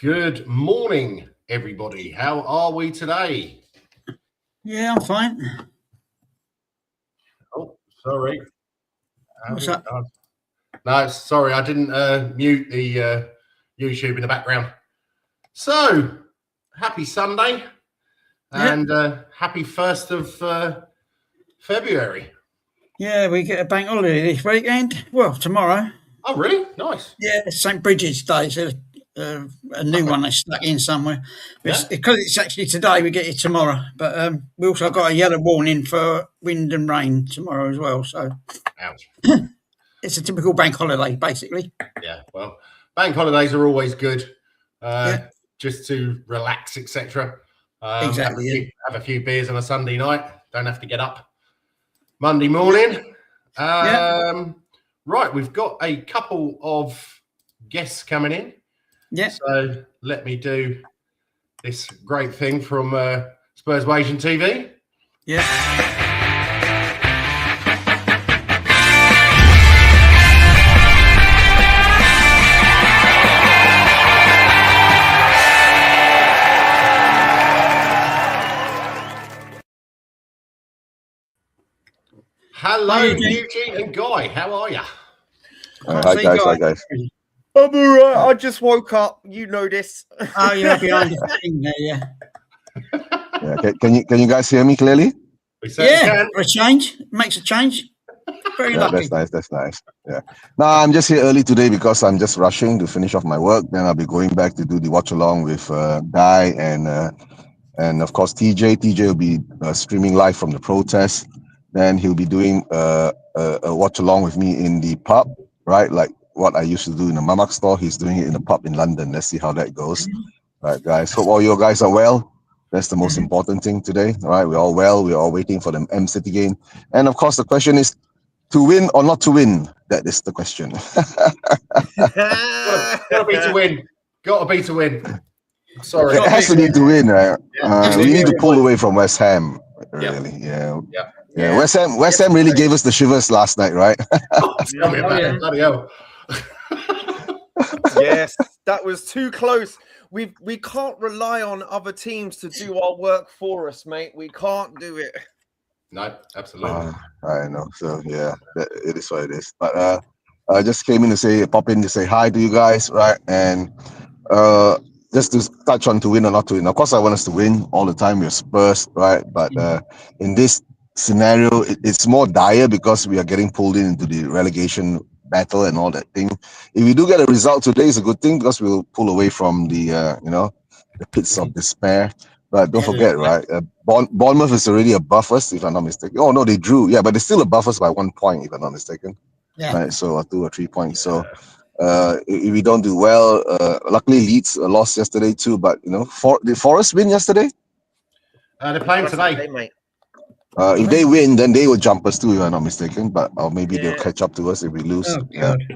Good morning, everybody. How are we today? Yeah, I'm fine. Oh, sorry. What's up? No, sorry, I didn't mute the YouTube in the background. So, happy Sunday and happy 1st of February. Yeah, we get a bank holiday this weekend. Well, tomorrow. Oh, really? Nice. Yeah, St. Bridget's Day. So a new one they stuck in somewhere. Because it's actually today, we get it tomorrow. But we also got a yellow warning for wind and rain tomorrow as well. So ouch. It's a typical bank holiday, basically. Yeah, well, bank holidays are always good, just to relax, etc. Exactly. Have a few beers on a Sunday night. Don't have to get up Monday morning. Right, we've got a couple of guests coming in. Yeah. So let me do this great thing from Spurs Asian TV. Yeah. Hello, Eugene and Guy. How are you? Hi guys. I'm all right. I just woke up. You know this. Oh, you're behind the thing there, Yeah. Can you guys hear me clearly? We can. For a change. Makes a change. Very lucky. That's nice. Yeah. No, I'm just here early today because I'm just rushing to finish off my work. Then I'll be going back to do the watch along with Guy and of course TJ. TJ will be streaming live from the protest. Then he'll be doing a watch along with me in the pub, right? Like what I used to do in the Mamak store. He's doing it in the pub in London. Let's see how that goes. Right, guys. Hope all you guys are well. That's the most important thing today. All right, we're all well. We're all waiting for the M City game. And of course, the question is to win or not to win. That is the question. Gotta be to win. Gotta be to win. Sorry. It has to be to win, right? Yeah. We need to pull away from West Ham. Really, yeah. West Ham really gave us the shivers last night, right? Tell me about it. Bloody hell. Yes, that was too close. We can't rely on other teams to do our work for us, mate. We can't do it. No, absolutely. I know. So yeah, it is what it is. But I just came in to pop in to say hi to you guys, right? And just to touch on to win or not to win. Of course, I want us to win all the time. We're Spurs, right? But in this scenario, it's more dire because we are getting pulled into the relegation battle and all that thing. If we do get a result today, it's a good thing because we'll pull away from the the pits of despair. But don't forget, right? Bournemouth is already above us, if I'm not mistaken. Oh no, they drew. Yeah, but they're still above us by 1 point, if I'm not mistaken. Yeah. Right. So 2 or 3 points. So if we don't do well, luckily Leeds lost yesterday too. But did Forest win yesterday? They're playing today, mate. If they win, then they will jump us too, if I'm not mistaken. But or maybe they'll catch up to us if we lose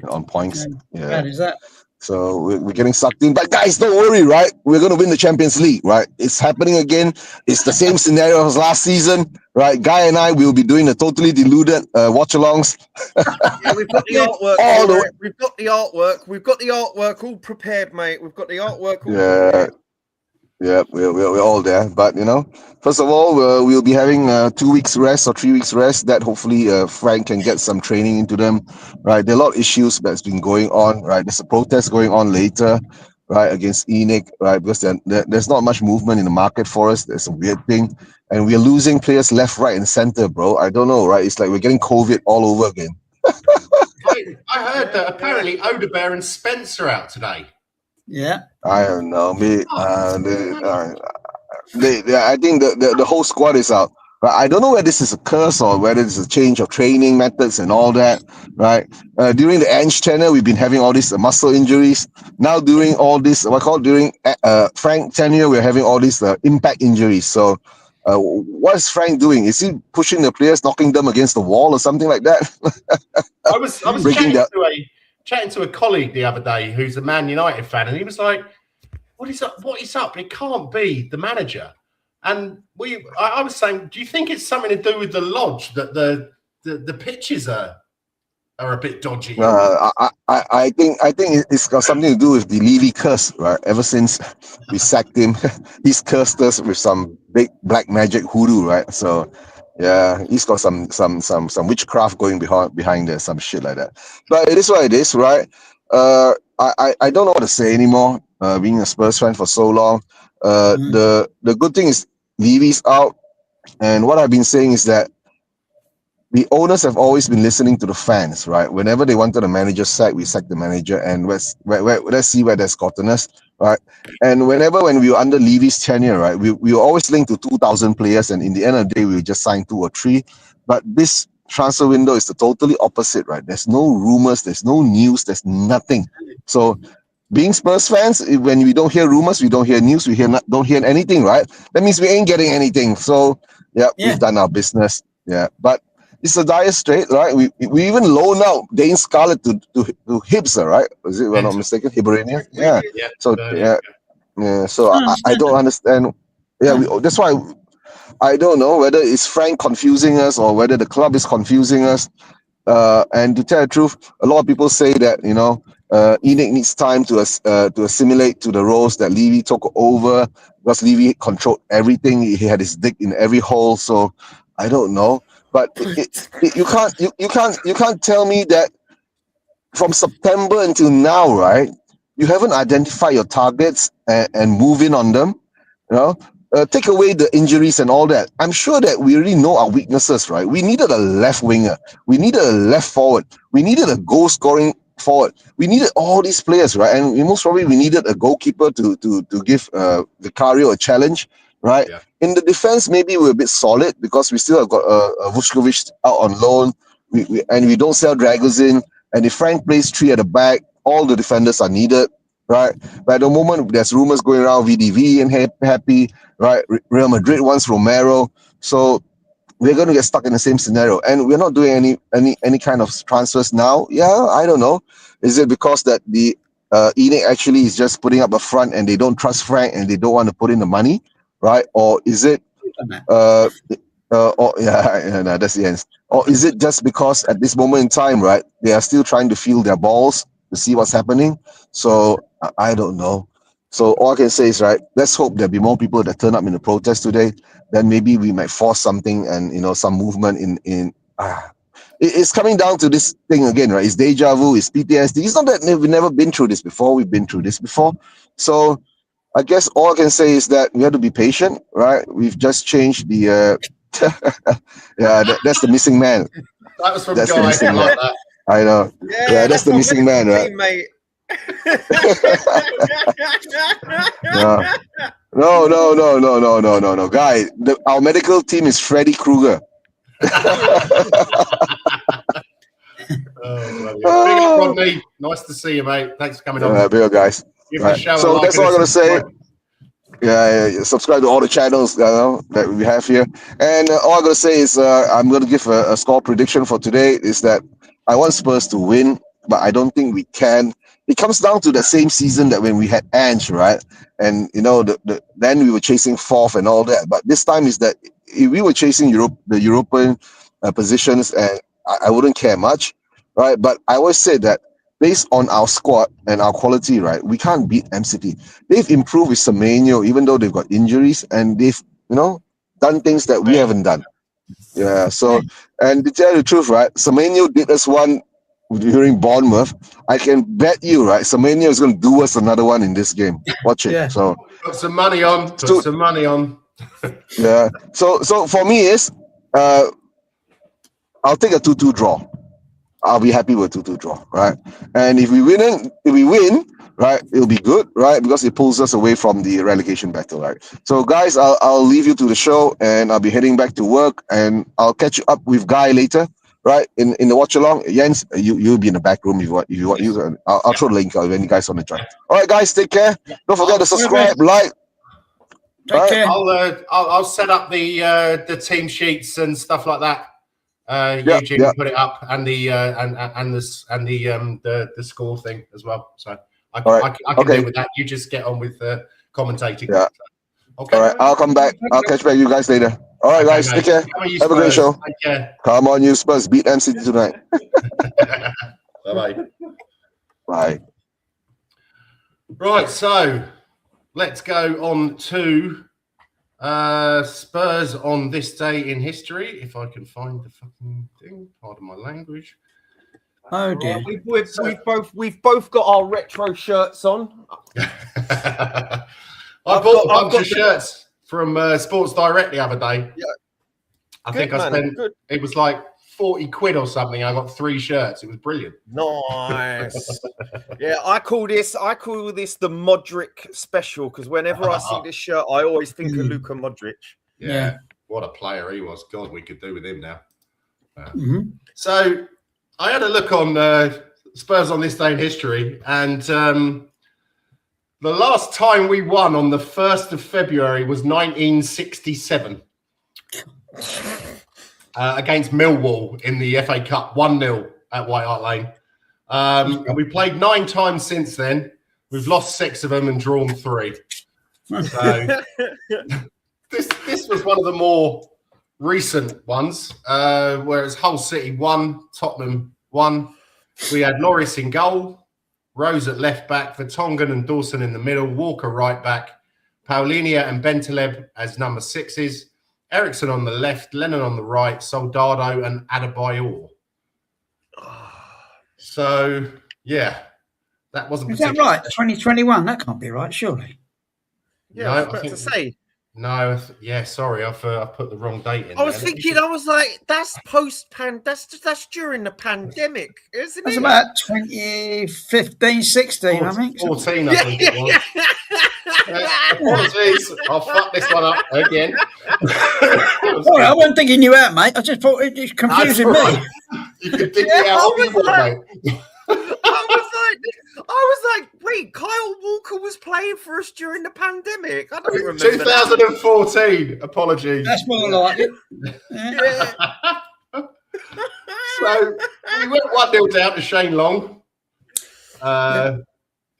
on points. Yeah. Bad is that? So we're getting sucked in. But guys, don't worry, right? We're going to win the Champions League, right? It's happening again. It's the same scenario as last season, right? Guy and I will be doing the totally deluded watch-alongs. Yeah, we've got the artwork. We've got the artwork. We've got the artwork all prepared, mate. We've got the artwork all prepared. Yeah, we're all there. But first of all, we'll be having 2 weeks rest or 3 weeks rest. That hopefully Frank can get some training into them. Right, there are a lot of issues that's been going on. Right, there's a protest going on later, right, against ENIC. Right, because there's not much movement in the market for us. There's a weird thing, and we're losing players left, right, and center, bro. I don't know, right? It's like we're getting COVID all over again. I heard that apparently Odebear and Spencer are out today. Yeah. I don't know. I think the whole squad is out. But I don't know whether this is a curse or whether it's a change of training methods and all that, right? During the Ange tenure, we've been having all these muscle injuries. Now during all this, during Frank tenure, we're having all these impact injuries. So what is Frank doing? Is he pushing the players, knocking them against the wall or something like that? I was chatting to a colleague the other day who's a Man United fan, and he was like, what is up? It can't be the manager. And I was saying, do you think it's something to do with the lodge, that the pitches are are a bit dodgy. I think it's got something to do with the Levy curse, right? Ever since we sacked him, he's cursed us with some big black magic hoodoo, right? So yeah, he's got some witchcraft going behind there, some shit like that. But it is what it is, right? I don't know what to say anymore. Being a Spurs fan for so long, the good thing is Levy's out, and what I've been saying is that the owners have always been listening to the fans, right? Whenever they wanted a manager sacked, we sacked the manager, and let's see where that's gotten us, right? And when we were under Levy's tenure, right, we were always linked to 2,000 players, and in the end of the day, we just signed 2 or 3. But this transfer window is the totally opposite, right? There's no rumors, there's no news, there's nothing. So, being Spurs fans, when we don't hear rumors, we don't hear news, we don't hear anything, right? That means we ain't getting anything. So, yeah. We've done our business, yeah. But it's a dire strait, right? We even loan out Dane Scarlett to Hibs, right? Is it, if I'm not mistaken, Hibernian? Yeah. So So I don't understand. Yeah, that's why I don't know whether it's Frank confusing us or whether the club is confusing us. And to tell the truth, a lot of people say that Enoch needs time to assimilate to the roles that Levy took over, because Levy controlled everything. He had his dick in every hole. So I don't know. But you can't tell me that from September until now, right? You haven't identified your targets and move in on them. Take away the injuries and all that. I'm sure that we already know our weaknesses, right? We needed a left winger. We needed a left forward. We needed a goal scoring forward. We needed all these players, right? And most probably we needed a goalkeeper to give Vicario a challenge. Right. Yeah. In the defense, maybe we're a bit solid because we still have got Vučković out on loan. We don't sell Dragosin. And if Frank plays 3 at the back, all the defenders are needed. Right. But at the moment, there's rumors going around VDV and happy. Right. Real Madrid wants Romero. So we're going to get stuck in the same scenario. And we're not doing any kind of transfers now. Yeah, I don't know. Is it because that the Enoch actually is just putting up a front and they don't trust Frank and they don't want to put in the money? Right? Or is it that's the end. Or is it just because at this moment in time, right, they are still trying to feel their balls to see what's happening? So I don't know. So all I can say is, right, let's hope there'll be more people that turn up in the protest today. Then maybe we might force something and some movement it's coming down to this thing again, right? It's deja vu, it's PTSD. It's not that we've never been through this before, we've been through this before. So I guess all I can say is that we have to be patient, right? We've just changed the that's the missing man. That was from Guy. Like that. I know. Yeah, that's the missing man, right? Mate. No. Guy, our medical team is Freddy Krueger. Big up, Rodney. Nice to see you, mate. Thanks for coming on. Big up, guys. Right. So that's all I'm gonna say. Yeah, subscribe to all the channels that we have here. And all I'm gonna say is I'm gonna give a score prediction for today. Is that I want Spurs to win, but I don't think we can. It comes down to the same season that when we had Ange, right? And then we were chasing 4th and all that. But this time is that if we were chasing the European positions, and I wouldn't care much, right? But I always say that based on our squad and our quality, right, we can't beat MCT. They've improved with Semenyo, even though they've got injuries, and they've done things that we haven't done. Yeah. So, and to tell you the truth, right, Semenyo did us one during Bournemouth. I can bet you, right, Semenyo is going to do us another one in this game. Watch it. Yeah. So put some money on. Put some money on. Yeah. So for me is, I'll take a 2-2 draw. I'll be happy with 2-2 draw, right? And if we win, right, it'll be good, right? Because it pulls us away from the relegation battle, right? So guys, I'll leave you to the show, and I'll be heading back to work, and I'll catch you up with Guy later, right? In the watch along. Jens, you'll be in the back room if you want. I'll throw the link out when you guys want to join. All right, guys, take care. Don't forget to subscribe, like. Take care. I'll set up the team sheets and stuff like that. Eugene put it up, and the score thing as well. So I can deal with that. You just get on with commentating. Yeah. Okay. All right. I'll come back. I'll catch back you guys later. All right, Okay, guys. mate. Take care. How are you, Have a great Spurs? show. Take care. Come on, you Spurs. Beat MC tonight. Bye-bye. Bye. Right, so let's go on to Spurs on this day in history. If I can find the fucking thing, pardon my language. Oh dear. We've both got our retro shirts on. I bought a bunch of shirts from Sports Direct the other day. Yeah. I think I spent, it was like 40 quid or something. I got 3 shirts. It was brilliant. Nice. Yeah, I call this the Modric special because whenever I see this shirt, I always think of Luka Modric. Yeah. What a player he was. God, we could do with him now. So I had a look on Spurs on this day in history, and the last time we won on the 1st of February was 1967 against Millwall in the FA Cup, 1-0 at White Hart Lane. And we played 9 times since then. We've lost 6 of them and drawn 3. So this was one of the more recent ones, whereas Hull City 1, Tottenham 1. We had Loris in goal, Rose at left back, Vertonghen and Dawson in the middle, Walker right back, Paulinho and Bentaleb as number 6s, Ericsson on the left, Lennon on the right, Soldado and Adebayor. So, yeah, that wasn't. Is that right? 2021? That can't be right, surely. Yeah, I was about to say. No, sorry, I've put the wrong date in. I was thinking, I was like, that's that's during the pandemic, isn't it? That's about 2015, 16, I think. 14, I think it was. Apologies, I'll fuck this one up again. Sorry, I wasn't thinking you out, mate. I just thought it was confusing me. You could dig it out all you want, mate. I was like, wait, Kyle Walker was playing for us during the pandemic. I don't remember. 2014. Apologies. That's more like it. Yeah. So we went 1-0 down to Shane Long.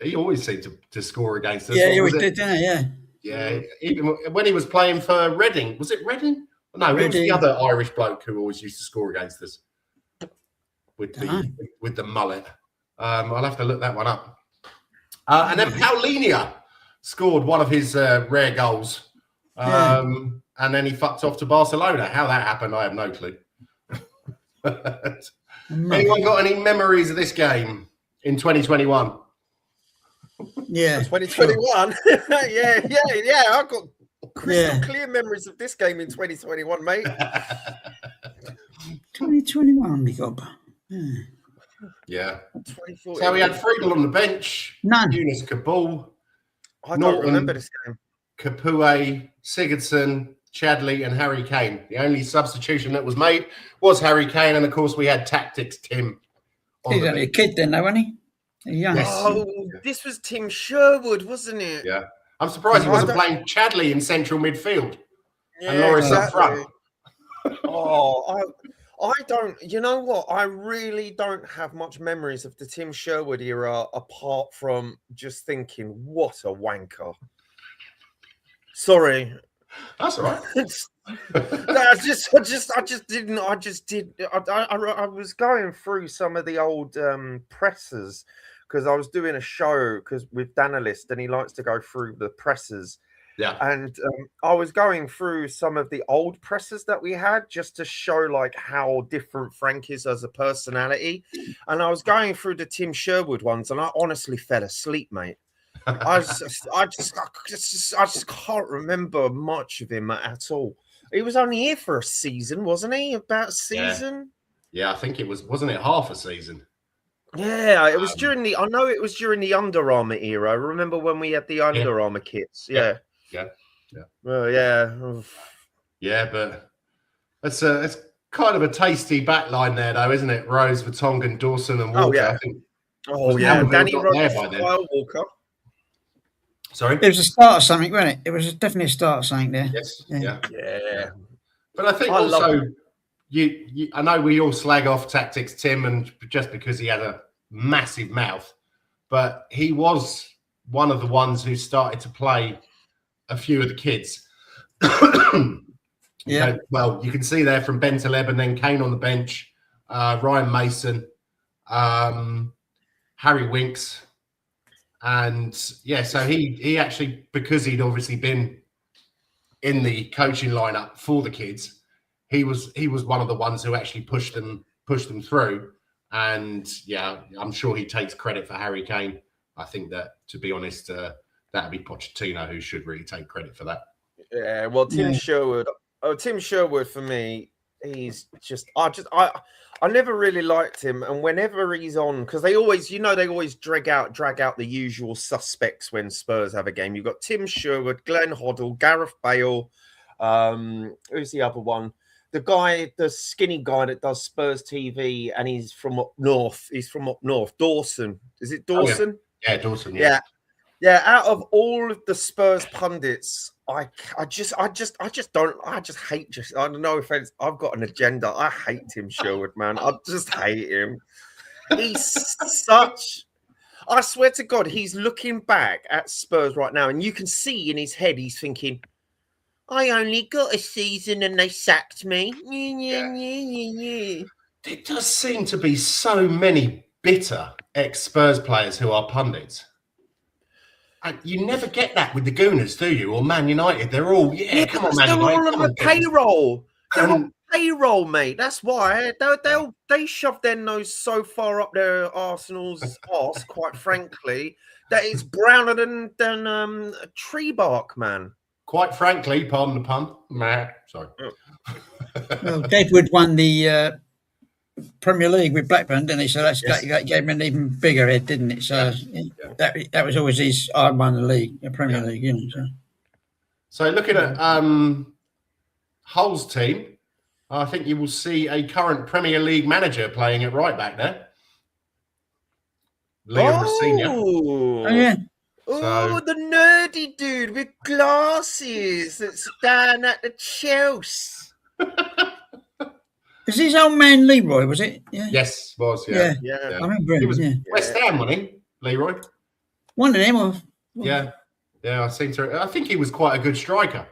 He always seemed to score against us. Yeah, he always did, didn't he? Yeah. Yeah, even when he was playing for Reading. Was it Reading? No, it was the other Irish bloke who always used to score against us with the mullet. I'll have to look that one up. And then Paulinho scored one of his rare goals. And then he fucked off to Barcelona. How that happened, I have no clue. Anyone got any memories of this game in 2021? Yeah. 2021? Yeah. I've got crystal clear memories of this game in 2021, mate. 2021, we got. Yeah. So we had Friedel on the bench. None. Yunus Kabul. I don't remember this game. Capoue, Sigurdsson, Chadley, and Harry Kane. The only substitution that was made was Harry Kane, and of course we had Tactics Tim. He's only a kid then, though, wasn't he? Young. Yes. Oh, this was Tim Sherwood, wasn't it? Yeah. I'm surprised he wasn't playing Chadley in central midfield and Loris up front. I don't, you know what? I really don't have much memories of the Tim Sherwood era apart from just thinking, what a wanker. Sorry. That's all right. I was going through some of the old presses because I was doing a show with Danalist and he likes to go through the presses. Yeah. And I was going through some of the old presses that we had just to show like how different Frank is as a personality. And I was going through the Tim Sherwood ones and I honestly fell asleep, mate. I just can't remember much of him at all. He was only here for a season, wasn't he? About a season? Yeah, I think it was, wasn't it half a season? Yeah, it was during the, I know it was during the Under Armour era. I remember when we had the Under Armour kits. Yeah. Well, yeah. Yeah, but it's kind of a tasty back line there, though, isn't it? Rose, Vertonghen, Dawson, and Walker. Oh, yeah. Danny Rose, Kyle Walker. Sorry? It was a start of something, wasn't it? It was definitely a start of something there. Yes. Yeah. But I think also, I know we all slag off Tactics Tim, and just because he had a massive mouth, but he was one of the ones who started to play a few of the kids. Yeah. Well, you can see there from Ben Taleb and then Kane on the bench, Ryan Mason, Harry Winks. And so he actually, because he'd obviously been in the coaching lineup for the kids, he was one of the ones who actually pushed them through. And I'm sure he takes credit for Harry Kane. I think that, to be honest, that'd be Pochettino who should really take credit for that. Yeah, well, Tim Sherwood for me, he's just I never really liked him, and whenever he's on, because they always drag out the usual suspects when Spurs have a game. You've got Tim Sherwood, Glenn Hoddle, Gareth Bale. Who's the other one? The skinny guy that does Spurs TV, and he's from up north. Dawson. Is it Dawson? Oh, yeah, Dawson. Yeah. Out of all of the Spurs pundits, I don't know if I've got an agenda. I hate Tim Sherwood, man. I just hate him. He's I swear to God, he's looking back at Spurs right now, and you can see in his head he's thinking, I only got a season and they sacked me. There does seem to be so many bitter ex-Spurs players who are pundits. And you never get that with the Gooners, do you? Or Man United. They're all, come on, Man United. They're all on the payroll. They're on payroll, mate. That's why they shove their nose so far up their Arsenal's arse, quite frankly, that it's browner than a tree bark, man. Quite frankly, pardon the pun. Sorry. Well, Deadwood won the Premier League with Blackburn, didn't he? So that gave him an even bigger head, didn't it? So that was always his. I won the league, the Premier League, you know. So looking at Hull's team, I think you will see a current Premier League manager playing at right back there. Liam Rosenior. Oh yeah. Oh, the nerdy dude with glasses that's down at the Chelsea. Is his old man Leroy, was it? Yeah. Yes, was, Yeah. I remember him. He was West Ham, wasn't he, Leroy? One of them. Or... Yeah, I think he was quite a good striker.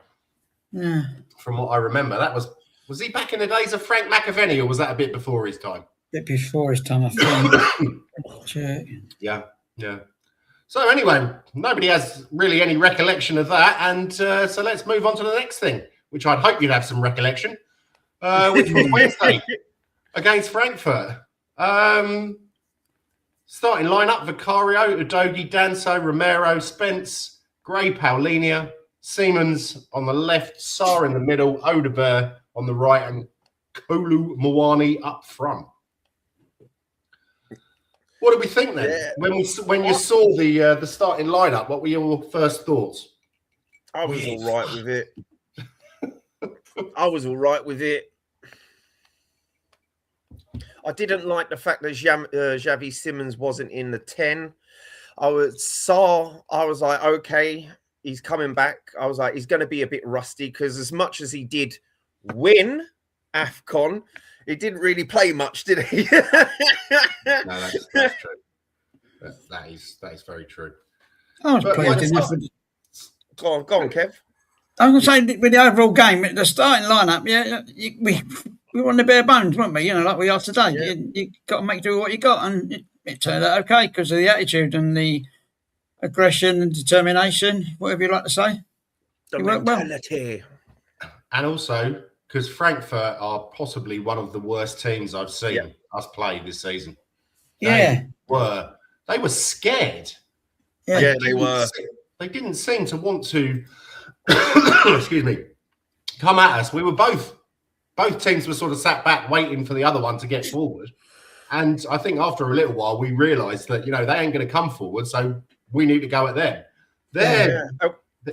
Yeah. From what I remember. That was he back in the days of Frank McAvenny, or was that a bit before his time? A bit before his time, I think. Yeah. So anyway, nobody has really any recollection of that, and so let's move on to the next thing, which I'd hope you'd have some recollection. Which was Wednesday against Frankfurt. Starting lineup: Vicario, Udogie, Danso, Romero, Spence, Gray, Paulinia, Siemens on the left, Sarr in the middle, Odegaard on the right, and Kolu Muani up front. What did we think then? Yeah. When you saw the starting lineup, what were your first thoughts? I was all right with it. I didn't like the fact that Xavi Simons wasn't in the 10. I was like, okay, he's coming back. I was like, he's going to be a bit rusty because as much as he did win AFCON, he didn't really play much, did he? No, that's true. That is very true. I was pleased enough. Go on, Kev. I was going to say, with the overall game, the starting lineup, we were on the bare bones, weren't we? You know, like we are today. Yeah. You got to make do what you got, and it turned out okay because of the attitude and the aggression and determination, whatever you like to say. The mentality. Well. And also, because Frankfurt are possibly one of the worst teams I've seen us play this season. They were scared. Yeah, they were. They didn't seem to want to, excuse me, come at us. We were both teams were sort of sat back waiting for the other one to get forward. And I think after a little while, we realised that, they ain't going to come forward, so we need to go at them.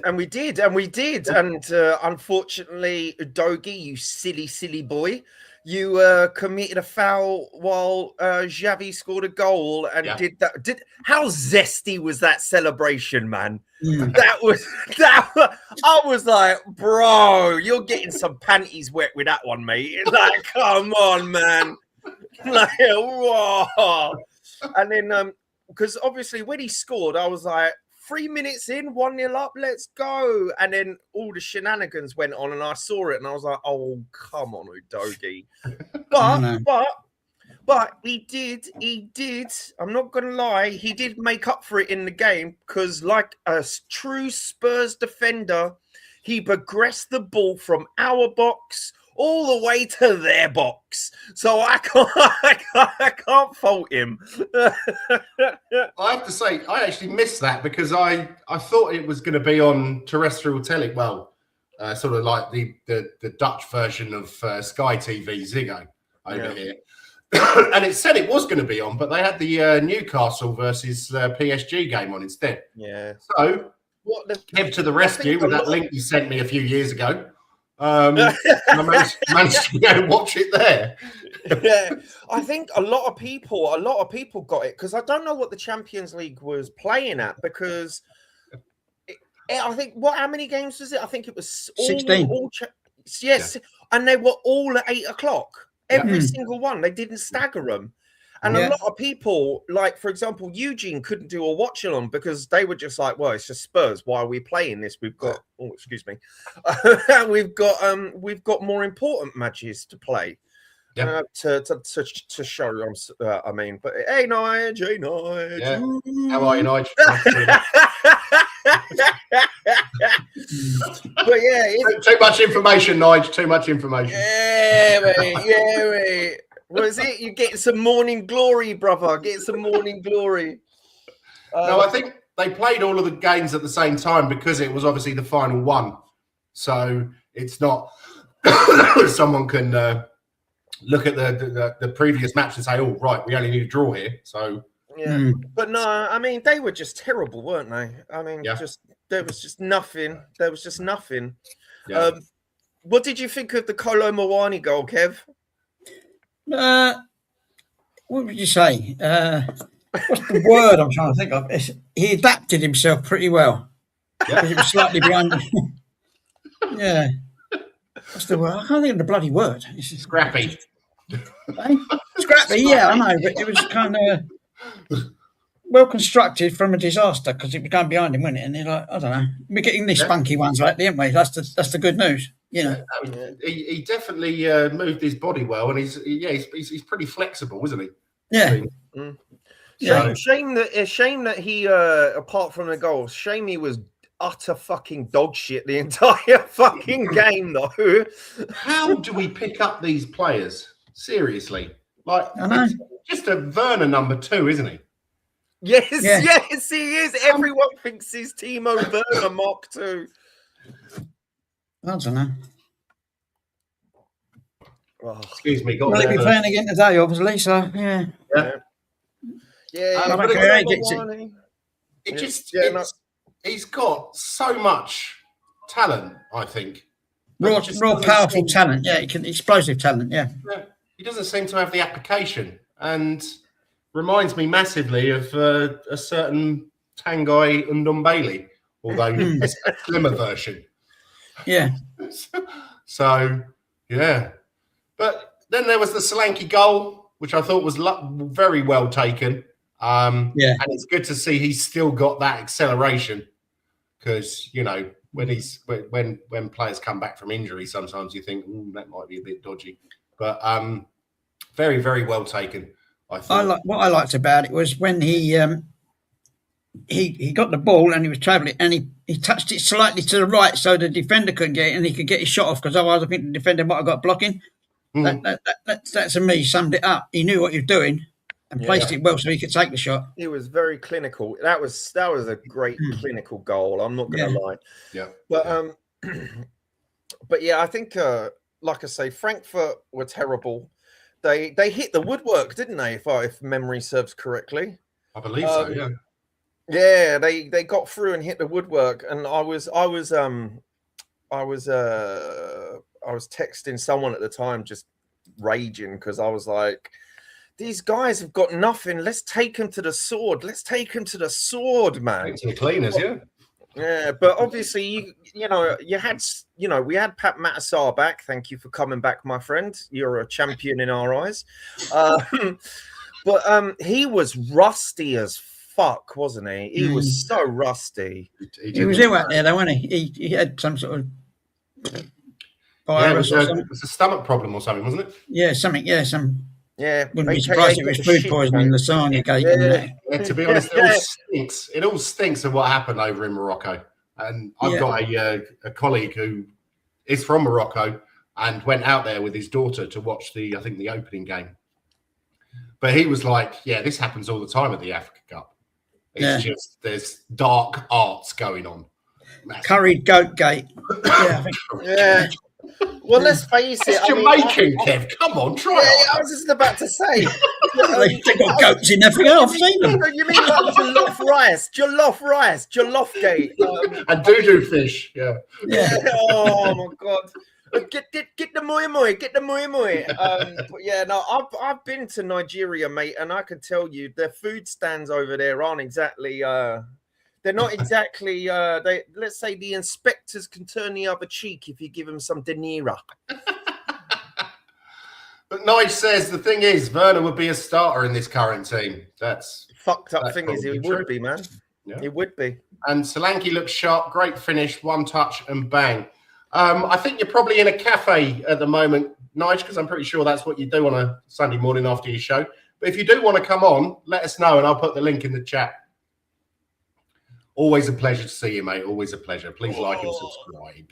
And we did. And unfortunately, Udogie, you silly boy, you committed a foul while Xavi scored a goal and did that. How zesty was that celebration, man? That was. I was like, bro, you're getting some panties wet with that one, mate. Like, come on, man. Like, whoa. And then, because obviously when he scored, I was like, 3 minutes in, 1-0 up, let's go. And then all the shenanigans went on, and I saw it, and I was like, oh, come on, Udogie. But he did. I'm not going to lie. He did make up for it in the game because, like a true Spurs defender, he progressed the ball from our box all the way to their box. So I can't fault him. I have to say, I actually missed that because I thought it was going to be on terrestrial telly. Well, sort of like the Dutch version of Sky TV Ziggo over here. And it said it was going to be on, but they had the Newcastle versus PSG game on instead. Yeah. So, Kev to the rescue with that link you sent me a few years ago. And I managed to go watch it there. Yeah, I think a lot of people got it because I don't know what the Champions League was playing at because I think how many games was it? I think it was 16. Yes, and they were all at 8 o'clock. Every single one. They didn't stagger them. And a lot of people, like, for example, Eugene couldn't do a watch along because they were just like, well, it's just Spurs. Why are we playing this? We've got, excuse me. we've got more important matches to play. To show, I mean, but hey, Nige. Yeah. How are you, Nige? But yeah, too much information, Nige. Too much information. Yeah, mate. What is it? You're getting some morning glory, brother. Get some morning glory. No, I think they played all of the games at the same time because it was obviously the final one. So it's not someone can look at the previous match and say, "Oh, right, we only need a draw here." So yeah, but no, I mean they were just terrible, weren't they? I mean, there was just nothing. There was just nothing. Yeah. What did you think of the Kolo Muani goal, Kev? What would you say? What's the word I'm trying to think of? He adapted himself pretty well. Yeah. He was slightly behind. Yeah. What's the word? I can't think of the bloody word. It's just scrappy. Scrappy, yeah, I know, but it was kind of well constructed from a disaster because it was going behind him, wasn't it? And he's like, I don't know, we're getting these spunky ones lately, aren't we? That's the good news, you know. He definitely moved his body well, and he's pretty flexible, isn't he? Yeah. Shame that he apart from the goals, shame he was utter fucking dog shit the entire fucking game though. How do we pick up these players? Seriously. Like I know. Just a Werner number 2, isn't he? Yes, he is. Everyone thinks he's Timo Werner Mark II. I don't know. Oh, excuse me. Well, he'll be playing again today, obviously, so yeah. He's got so much talent, I think. Raw powerful talent, explosive talent, yeah. He doesn't seem to have the application, and reminds me massively of a certain Tanguy Ndombele, although it's a slimmer version. Yeah. So, yeah. But then there was the Solanke goal, which I thought was very well taken. And it's good to see he's still got that acceleration because, you know, when players come back from injury, sometimes you think, that might be a bit dodgy. But very, very well taken, I thought. What I liked about it was when he got the ball and he was travelling and he touched it slightly to the right so the defender couldn't get it and he could get his shot off because otherwise I think the defender might have got blocking. That to me summed it up. He knew what he was doing and placed it well so he could take the shot. He was very clinical. That was a great clinical goal. I'm not going to lie. Yeah. But yeah, I think like I say, Frankfurt were terrible. They hit the woodwork, didn't they? If memory serves correctly, I believe so. Yeah. Yeah, they got through and hit the woodwork, and I was texting someone at the time, just raging because I was like, these guys have got nothing. Let's take them to the sword. Let's take them to the sword, man. To the cleaners, Yeah, but obviously, we had Pat Matassar back. Thank you for coming back, my friend. You're a champion in our eyes. But he was rusty as fuck, wasn't he? He was so rusty. He was ill out there, though, wasn't he? He had some sort of virus or something. It was a stomach problem or something, wasn't it? Yeah, something. Yeah, some. Yeah, Wouldn't be surprised if it was food poisoning, lasagna cake, and that. Yeah, to be honest, it all stinks. It all stinks of what happened over in Morocco. And I've got a colleague who is from Morocco and went out there with his daughter to watch the opening game. But he was like, "Yeah, this happens all the time at the Africa Cup. It's just there's dark arts going on." Curried goat gate. Yeah, I think. Yeah. Well, let's face it. It's Jamaican, Kev. Come on, try it. I was just about to say. They've got goats in Africa. I've seen them. You mean like jollof rice, jollof gate, and doo-doo fish. Yeah. Oh my god. Get the moi. But yeah, no, I've been to Nigeria, mate, and I can tell you the food stands over there aren't exactly. They're not exactly. Let's say the inspectors can turn the other cheek if you give them some dinero. But Nige says the thing is, Werner would be a starter in this current team. That's fucked up. Thing is, he would be, man. Yeah. He would be. And Solanke looks sharp. Great finish. One touch and bang. I think you're probably in a cafe at the moment, Nige, because I'm pretty sure that's what you do on a Sunday morning after your show. But if you do want to come on, let us know, and I'll put the link in the chat. Always a pleasure to see you, mate. Always a pleasure. Please like and subscribe.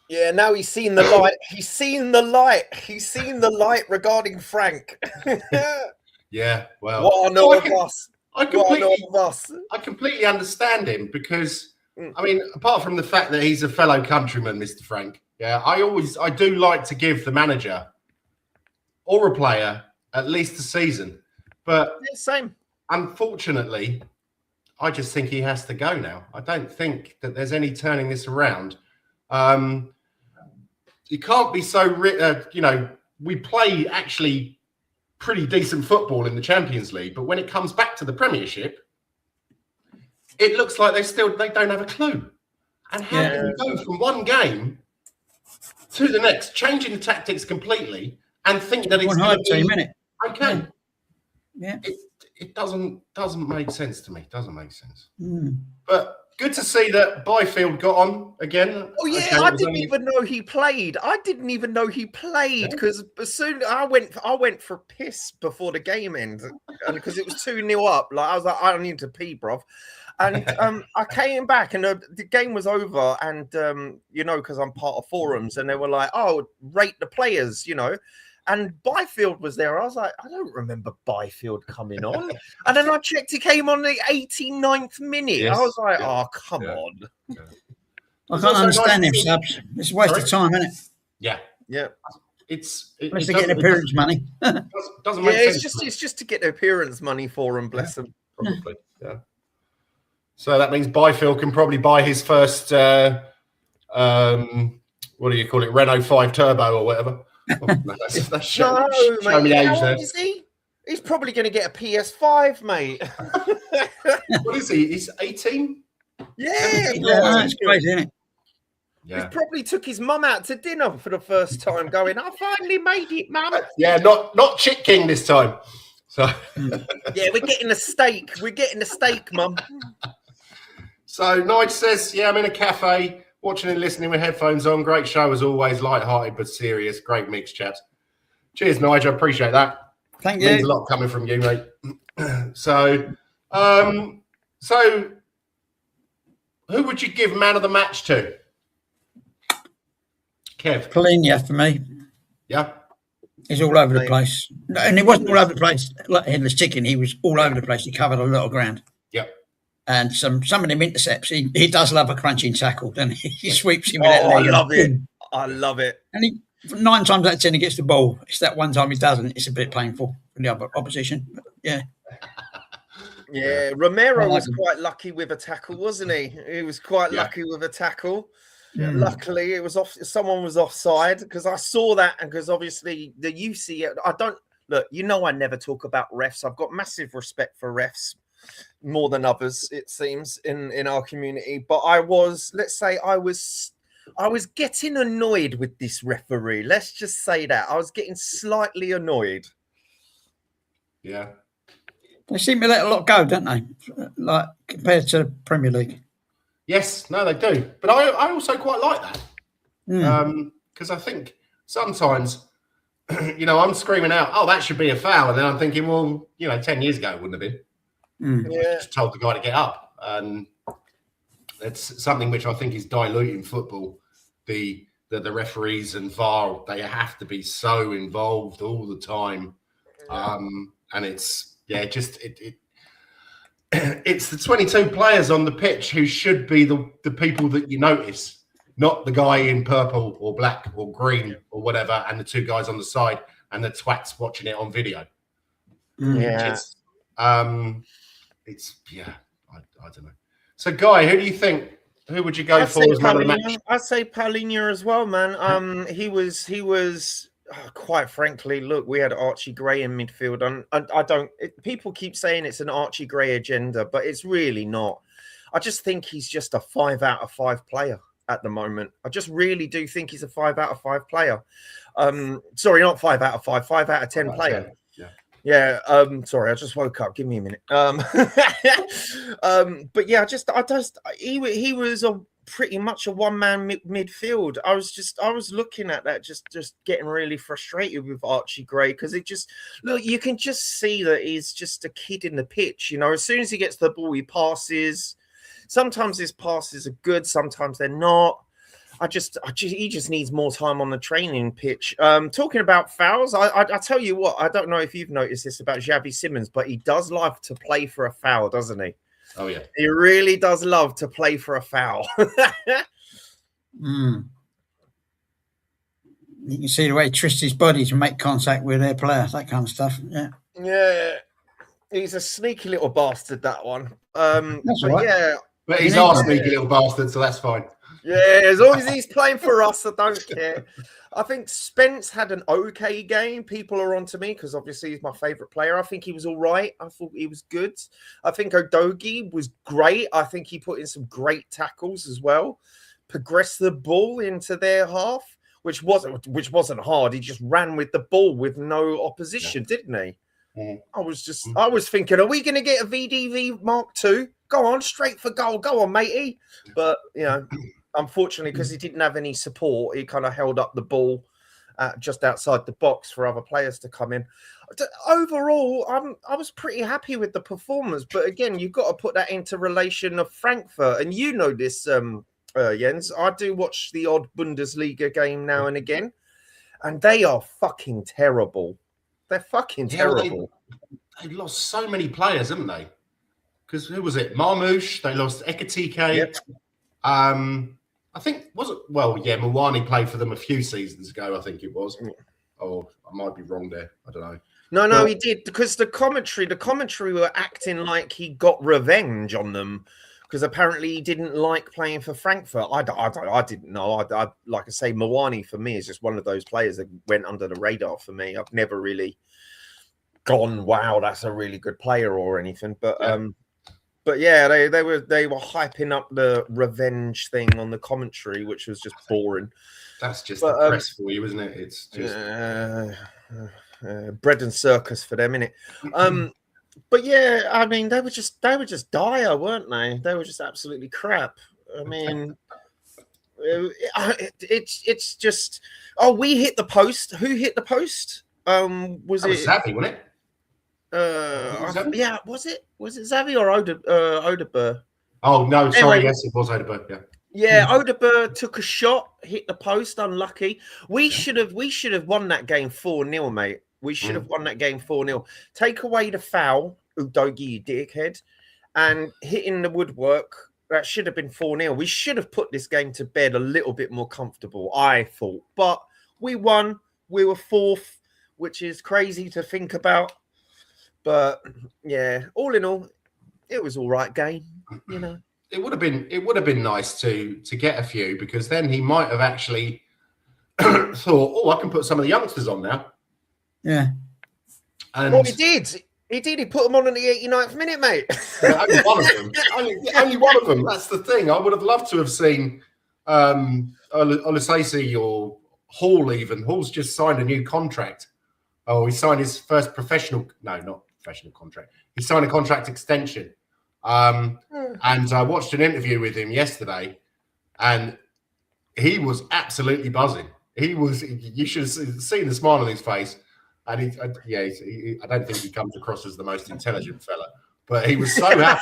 Yeah, now he's seen the light. He's seen the light. He's seen the light regarding Frank. Yeah, well. What I know of us. I completely understand him because, I mean, apart from the fact that he's a fellow countryman, Mr. Frank, yeah, I do like to give the manager or a player at least a season. But same. Unfortunately, I just think he has to go now. I don't think that there's any turning this around. You can't be so, we play actually pretty decent football in the Champions League, but when it comes back to the Premiership, it looks like they don't have a clue. And how can you go from one game to the next, changing the tactics completely and think that it's going to be okay? Yeah. It doesn't make sense to me. Doesn't make sense. But good to see that Byfield got on again. Oh yeah, okay, I didn't even know he played. Because as soon I went for a piss before the game ended, and because it was 2-0 up, like I was like, I don't need to pee, bruv. And I came back and the game was over, and because I'm part of forums, and they were like, "Oh, rate the players," And Byfield was there. I was like, I don't remember Byfield coming on. And then I checked, he came on the 89th minute. Yes. I was like, oh, come on. Yeah. I can't understand him, subs. It's a waste of time, isn't it? Yeah. Yeah. Unless they get appearance money. Doesn't make sense. It's just to get appearance money for him, bless him. Probably, yeah. So that means Byfield can probably buy his first, what do you call it, Renault 5 Turbo or whatever. Show me age there. Is he? He's probably going to get a PS5, mate. What is he? He's 18? Yeah. That's crazy, isn't it? Yeah. He probably took his mum out to dinner for the first time, going, I finally made it, mum. Yeah, not Chick King this time. So yeah, we're getting a steak. We're getting a steak, mum. So Nige says, yeah, I'm in a cafe. Watching and listening with headphones on. Great show as always. Light-hearted but serious. Great mix, chaps. Cheers, Nigel. I appreciate that. Thank you. Means a lot coming from you, mate. So who would you give man of the match to? Kev. Polinia for me. Yeah. He's all over the place. And he wasn't all over the place like Headless Chicken. He was all over the place. He covered a lot of ground. Yep. And some of them intercepts, he does love a crunching tackle, doesn't he? He sweeps him with that leg. I love it. And 9 times out of 10 he gets the ball. It's that one time he doesn't. It's a bit painful for the other opposition. But yeah. Yeah, Romero was quite lucky with a tackle, wasn't he? He was quite lucky with a tackle. Yeah. Luckily, it was off. Someone was offside because I saw that, and because obviously the UC. I don't look. I never talk about refs. I've got massive respect for refs. More than others, it seems, in our community. But I was getting annoyed with this referee. Let's just say that. I was getting slightly annoyed. Yeah. They seem to let a lot go, don't they? Like compared to the Premier League. Yes, no, they do. But I also quite like that. Because I think sometimes, I'm screaming out, "Oh, that should be a foul," and then I'm thinking, well, 10 years ago it wouldn't have been. Yeah. Just told the guy to get up, and it's something which I think is diluting football. The referees and VAR, they have to be so involved all the time, and it's it's the 22 players on the pitch who should be the people that you notice, not the guy in purple or black or green or whatever, and the two guys on the side and the twats watching it on video. Yeah. I don't know. So, Guy, who do you think? Who would you go for as man of the match? I'd say Paulinho as well, man. He was quite frankly. Look, we had Archie Gray in midfield, and I don't. People keep saying it's an Archie Gray agenda, but it's really not. I just think he's just a 5 out of 5 player at the moment. I just really do think he's a 5 out of 5 player. Sorry, not 5 out of 5, 5 out of 10 player. Yeah. Sorry, I just woke up. Give me a minute. But yeah, he was pretty much a one-man midfield. I was looking at that, just getting really frustrated with Archie Gray, because you can just see that he's just a kid in the pitch. As soon as he gets the ball, he passes. Sometimes his passes are good, sometimes they're not. He just needs more time on the training pitch. Talking about fouls, I tell you what, I don't know if you've noticed this about Xavi Simons, but he does love to play for a foul, doesn't he? Oh, yeah. He really does love to play for a foul. You can see the way he twists his body to make contact with their player, that kind of stuff. Yeah. Yeah. He's a sneaky little bastard, that one. That's all right. Yeah. But he's our sneaky little bastard, so that's fine. Yeah, as long as he's playing for us, I don't care. I think Spence had an okay game. People are onto me because obviously he's my favourite player. I think he was all right. I thought he was good. I think Odogi was great. I think he put in some great tackles as well. Progressed the ball into their half, which wasn't hard. He just ran with the ball with no opposition, didn't he? Yeah. I was thinking, are we going to get a VDV Mark II? Go on, straight for goal. Go on, matey. But, unfortunately, because he didn't have any support, he kind of held up the ball just outside the box for other players to come in. Overall, I was pretty happy with the performance. But again, you've got to put that into relation of Frankfurt. And you know this, Jens. I do watch the odd Bundesliga game now and again. And they are fucking terrible. They're fucking terrible. They lost so many players, haven't they? Because who was it? Marmouche. They lost Ekatike. Yep. I think, Mawani played for them a few seasons ago, I think it was. Oh, I might be wrong there. I don't know. No, he did, because the commentary were acting like he got revenge on them, because apparently he didn't like playing for Frankfurt. I didn't know. I like I say, Mawani for me is just one of those players that went under the radar for me. I've never really gone, wow, that's a really good player or anything. But But yeah, they were hyping up the revenge thing on the commentary, which was just boring. That's just the press for you, isn't it? It's just bread and circus for them, innit? But yeah, I mean, they were just dire, weren't they? They were just absolutely crap. I mean, it's just. Oh, we hit the post. Who hit the post? Was it Xavi, wasn't it? Was it Xavi or Odeber? Oh no, sorry, yes, it was Odeber. Yeah, Odeber took a shot, hit the post, unlucky. We should have won that game 4-0, mate. We should have won that game 4-0. Take away the foul, Udogi, you dickhead, and hitting the woodwork. That should have been 4-0. We should have put this game to bed a little bit more comfortable, I thought. But we won. We were fourth, which is crazy to think about. But yeah, all in all, it was all right game. You know, it would have been nice to get a few, because then he might have actually thought, oh, I can put some of the youngsters on now. Yeah. And well, he did. He put them on in the 89th minute, mate. Only one of them. Only one of them. That's the thing. I would have loved to have seen Olusesi or Hall even. Hall's just signed a new contract. Oh, he signed his first professional. No, not professional contract. He signed a contract extension. And I watched an interview with him yesterday, and he was absolutely buzzing. You should have seen the smile on his face. And I don't think he comes across as the most intelligent fella, but he was so happy.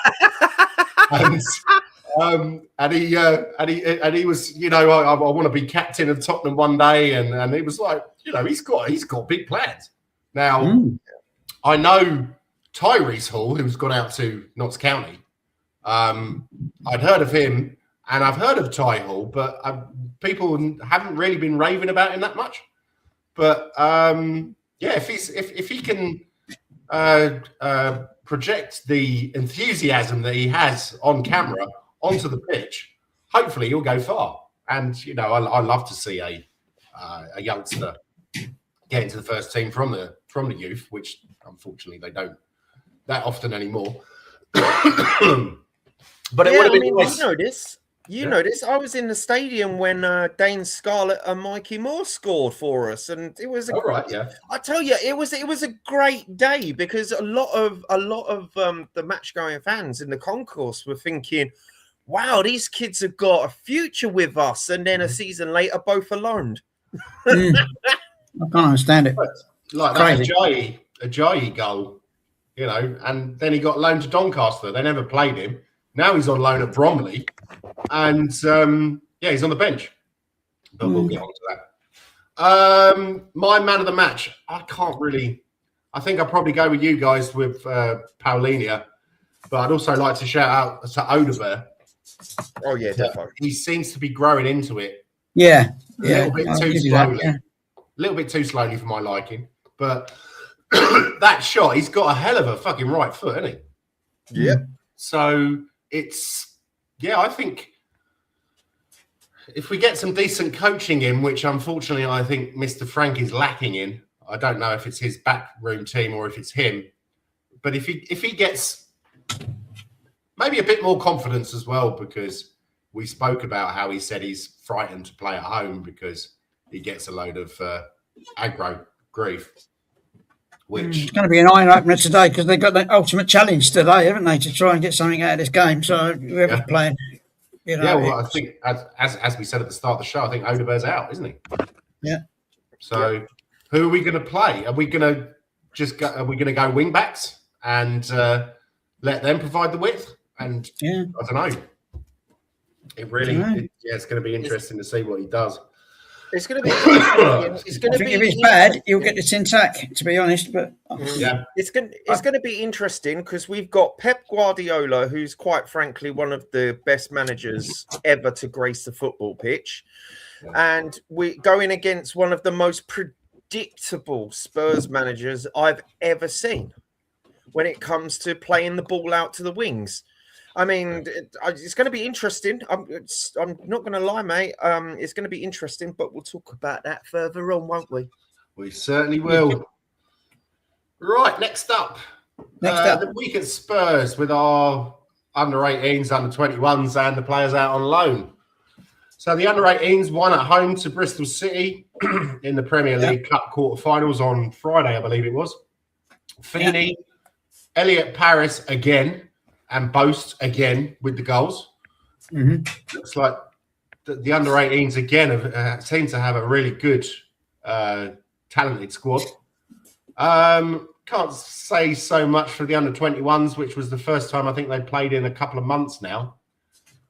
and he was, I want to be captain of Tottenham one day, and he was like, he's got big plans. Now, I know Tyrese Hall, who's gone out to Notts County. I'd heard of him, and I've heard of Ty Hall, but people haven't really been raving about him that much. But if he can project the enthusiasm that he has on camera onto the pitch, hopefully he'll go far. And I love to see a youngster get into the first team from the youth, which unfortunately they don't that often anymore. But it would have been nice. You know this. I was in the stadium when Dane Scarlett and Mikey Moore scored for us, and it was I tell you, it was a great day, because a lot of the match going fans in the concourse were thinking, "Wow, these kids have got a future with us," and then a season later, both are loaned. I can't understand it. Like that Ajayi goal, and then he got loaned to Doncaster. They never played him. Now he's on loan at Bromley, and he's on the bench. But we'll get on to that. My man of the match, I think I'll probably go with you guys with Paulinia, but I'd also like to shout out to Odebear. Oh yeah, definitely. He seems to be growing into it. Yeah. A little bit too slowly. A little bit too slowly for my liking. But that shot, he's got a hell of a fucking right foot, hasn't he? Yeah. So I think if we get some decent coaching in, which unfortunately I think Mr. Frank is lacking in, I don't know if it's his backroom team or if it's him, but if he gets maybe a bit more confidence as well, because we spoke about how he said he's frightened to play at home because he gets a load of aggro grief. It's going to be an eye-opener today, because they've got the ultimate challenge today, haven't they, to try and get something out of this game. So whoever's playing, I think as we said at the start of the show, I think Odebear's out, isn't he? Yeah. So who are we going to play? Are we going to go wing backs and let them provide the width? And I don't know. It's going to be interesting to see what he does. It's going to be. If it's bad, you'll get the tin tack, to be honest. But it's going to be interesting, because we've got Pep Guardiola, who's quite frankly one of the best managers ever to grace the football pitch, and we're going against one of the most predictable Spurs managers I've ever seen when it comes to playing the ball out to the wings. I mean, it's going to be interesting. I'm not going to lie, mate. It's going to be interesting, but we'll talk about that further on, won't we? We certainly will. Right, next up. The week at Spurs with our under-18s, under-21s, and the players out on loan. So the under-18s won at home to Bristol City in the Premier League Cup quarterfinals on Friday, I believe it was. Feeney, Elliot Paris again, and Boast again with the goals. Looks like the under-18s again seem to have a really good, talented squad. Can't say so much for the under-21s, which was the first time I think they played in a couple of months now.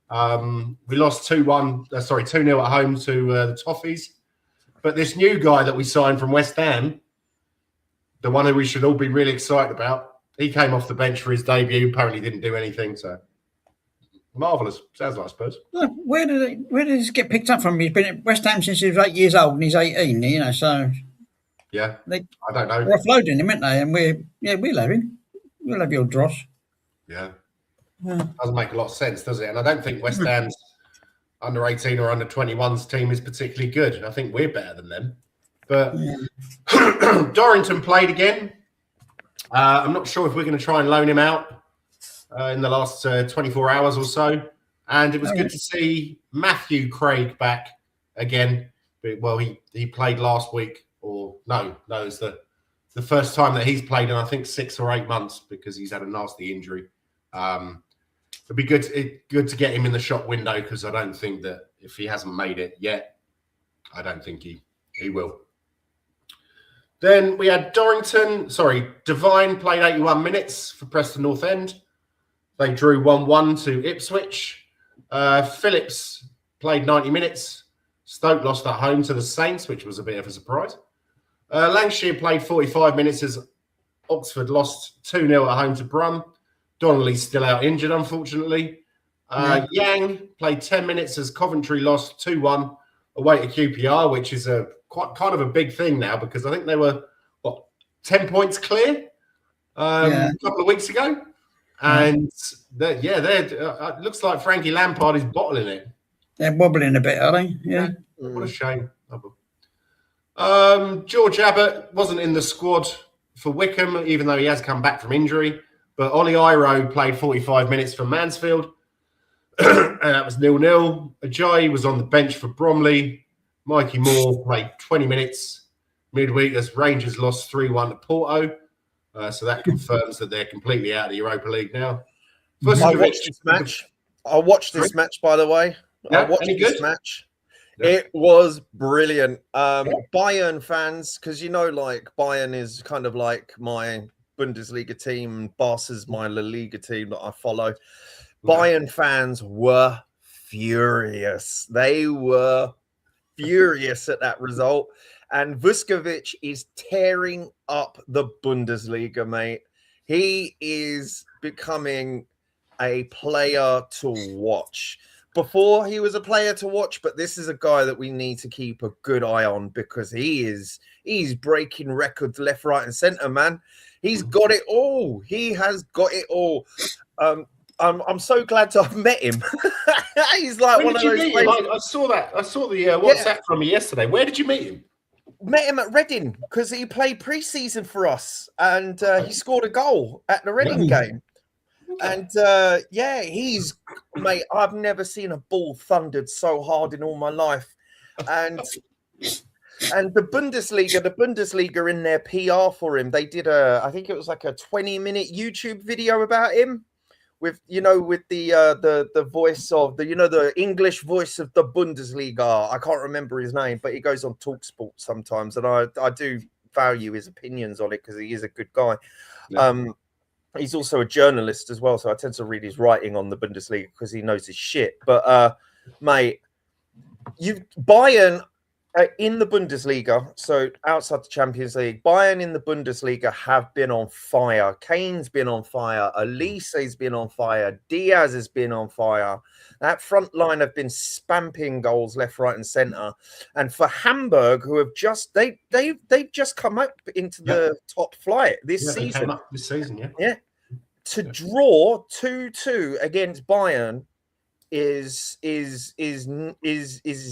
We lost 2-0 at home to the Toffees. But this new guy that we signed from West Ham, the one who we should all be really excited about, he came off the bench for his debut. Apparently didn't do anything. So marvellous. Sounds like Spurs. Where did he get picked up from? He's been at West Ham since he was 8 years old, and he's 18. So I don't know. They're offloading him, aren't they? And we'll have him. We'll have your dross. Yeah. Doesn't make a lot of sense, does it? And I don't think West Ham's under-18 or under-21s team is particularly good. I think we're better than them. But Dorrington played again. I'm not sure if we're going to try and loan him out in the last 24 hours or so. And it was good to see Matthew Craig back again. Well, he played last week. Or no, it's the the first time that he's played in, I think, 6 or 8 months because he's had a nasty injury. It'd be good to get him in the shop window because I don't think that if he hasn't made it yet, I don't think he will. Then we had Devine played 81 minutes for Preston North End. They drew 1-1 to Ipswich. Phillips played 90 minutes. Stoke lost at home to the Saints, which was a bit of a surprise. Lange played 45 minutes as Oxford lost 2-0 at home to Brum. Donnelly's still out injured, unfortunately. Yang played 10 minutes as Coventry lost 2-1 away to QPR, which is quite kind of a big thing now because I think they were 10 points clear a couple of weeks ago, and it looks like Frankie Lampard is bottling it. They're wobbling a bit, are they? Yeah. What a shame. George Abbott wasn't in the squad for Wickham, even though he has come back from injury. But Ollie Iro played 45 minutes for Mansfield. And that was 0-0. Ajayi was on the bench for Bromley. Mikey Moore played 20 minutes midweek as Rangers lost 3-1 to Porto. So that confirms that they're completely out of the Europa League now. I watched this match. By the way. Yeah, I watched this match. Yeah. It was brilliant. Bayern fans, because Bayern is kind of like my Bundesliga team, Barca's my La Liga team that I follow. Bayern fans were furious. They were furious at that result. And Vuskovic is tearing up the Bundesliga, mate. He is becoming a player to watch. Before he was a player to watch, but this is a guy that we need to keep a good eye on because he's breaking records left, right, and center, man. He's got it all. He has got it all. I'm so glad to have met him. He's like one of those players. I saw that. I saw the WhatsApp from me yesterday. Where did you meet him? Met him at Reading because he played pre-season for us, and he scored a goal at the Reading game. And he's mate. I've never seen a ball thundered so hard in all my life. And the Bundesliga in their PR for him, they did I think it was like a 20-minute YouTube video about him with the voice of the English voice of the Bundesliga. I can't remember his name, but he goes on TalkSport sometimes, and I do value his opinions on it because he is a good guy. Yeah. He's also a journalist as well, so I tend to read his writing on the Bundesliga because he knows his shit. But, mate, Bayern in the Bundesliga, so outside the Champions League, Bayern in the Bundesliga have been on fire. Kane's been on fire. Elise's been on fire. Diaz has been on fire. That front line have been spamping goals left, right, and centre. And for Hamburg, who have they've just come up into the top flight this season. They came up this season, To draw 2-2 against Bayern is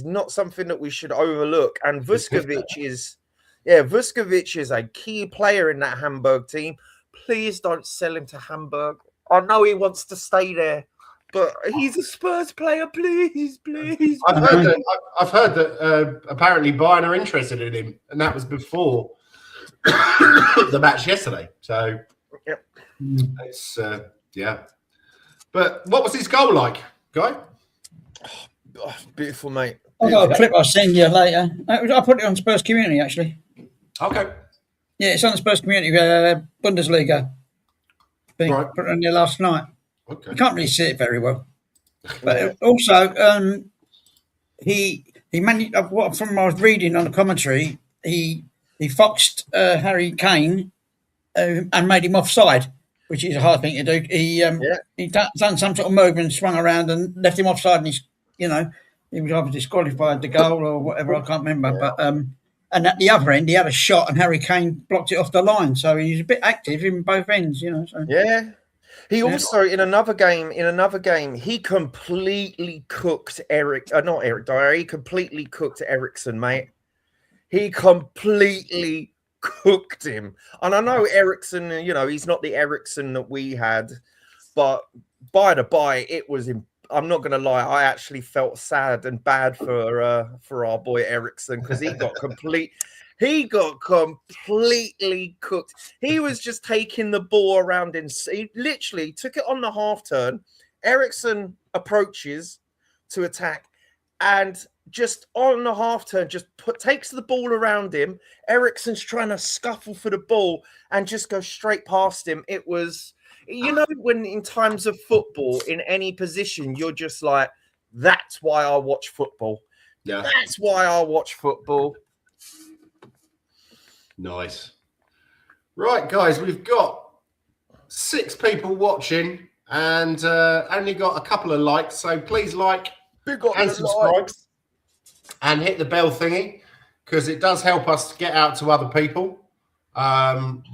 not something that we should overlook. And Vuskovic is a key player in that Hamburg team. Please don't sell him to Hamburg. I know he wants to stay there, but he's a Spurs player. Please. I've heard that apparently Bayern are interested in him, and that was before the match yesterday. So it's But what was his goal like, Guy? Oh, beautiful, mate. I've got a clip I'll send you later. I put it on Spurs Community, actually. Okay. Yeah, it's on the Spurs Community Bundesliga thing. Right. Put it on there last night. Okay. You can't really see it very well. But also, he managed, from what I was reading on the commentary, he foxed Harry Kane and made him offside, which is a hard thing to do. He done some sort of move and swung around and left him offside, and he was either disqualified the goal or whatever. I can't remember. Yeah. But and at the other end, he had a shot, and Harry Kane blocked it off the line. So he's a bit active in both ends, So. Yeah. He also in another game, he completely cooked He completely cooked Ericsson, mate. He completely cooked him. And I know Ericsson, he's not the Ericsson that we had, but by the by, it was I'm not gonna lie, I actually felt sad and bad for our boy Ericsson, because he got completely cooked. He was just taking the ball around he literally took it on the half turn. Ericsson approaches to attack, and just on the half turn, just takes the ball around him. Ericsson's trying to scuffle for the ball and just go straight past him. It was, when in times of football, in any position, you're just like, that's why I watch football. Yeah. That's why I watch football. Nice. Right, guys, we've got 6 people watching and only got a couple of likes. So please like and subscribe and hit the bell thingy, because it does help us get out to other people.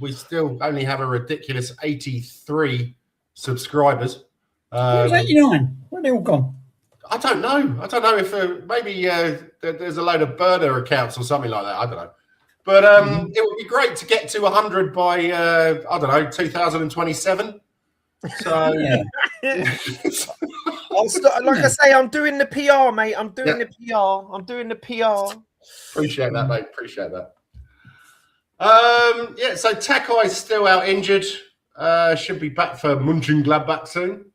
We still only have a ridiculous 83 subscribers. Where's 89? Where they all gone? I don't know. I don't know if maybe there's a load of burner accounts or something like that. I don't know. But it would be great to get to 100 by, 2027. So, like I say, I'm doing the PR, mate. I'm doing the PR. Appreciate that, mate. Appreciate that. So Takai's still out injured. Should be back for Mönchengladbach soon.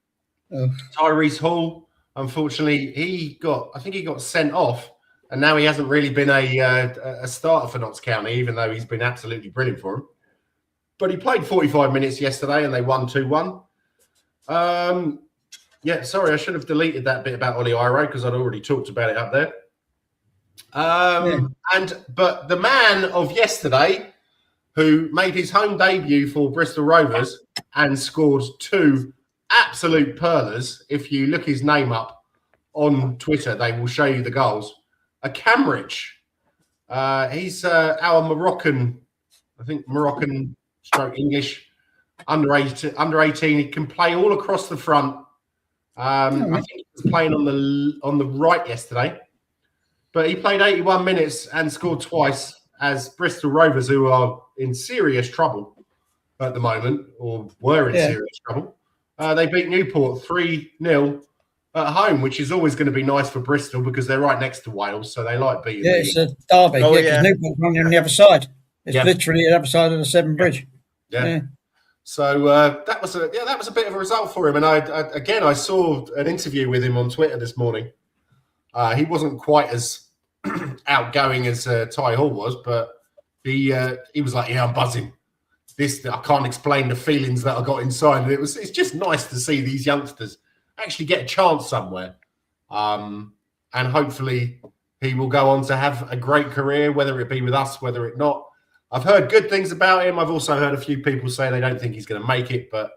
Tyrese Hall, unfortunately, I think he got sent off, and now he hasn't really been a starter for Notts County, even though he's been absolutely brilliant for him. But he played 45 minutes yesterday, and they won 2-1. Sorry, I should have deleted that bit about Ollie Iro, because I'd already talked about it up there. But the man of yesterday, who made his home debut for Bristol Rovers and scored 2 absolute pearlers. If you look his name up on Twitter, they will show you the goals. Camrich. He's our Moroccan stroke English under 18. He can play all across the front. I think he was playing on the right yesterday, but he played 81 minutes and scored twice, as Bristol Rovers, who are in serious trouble at the moment, or were in serious trouble, they beat Newport 3-0 at home, which is always going to be nice for Bristol because they're right next to Wales, so they like beating. Yeah, it's a derby. Because Newport's on the other side. It's literally the other side of the Severn Bridge. Yeah. So that was a bit of a result for him. And I saw an interview with him on Twitter this morning. He wasn't quite as outgoing as Ty Hall was, but he was like, "Yeah, I'm buzzing. I can't explain the feelings that I got inside." And it's just nice to see these youngsters actually get a chance somewhere, and hopefully he will go on to have a great career, whether it be with us, whether it not. I've heard good things about him. I've also heard a few people say they don't think he's going to make it, but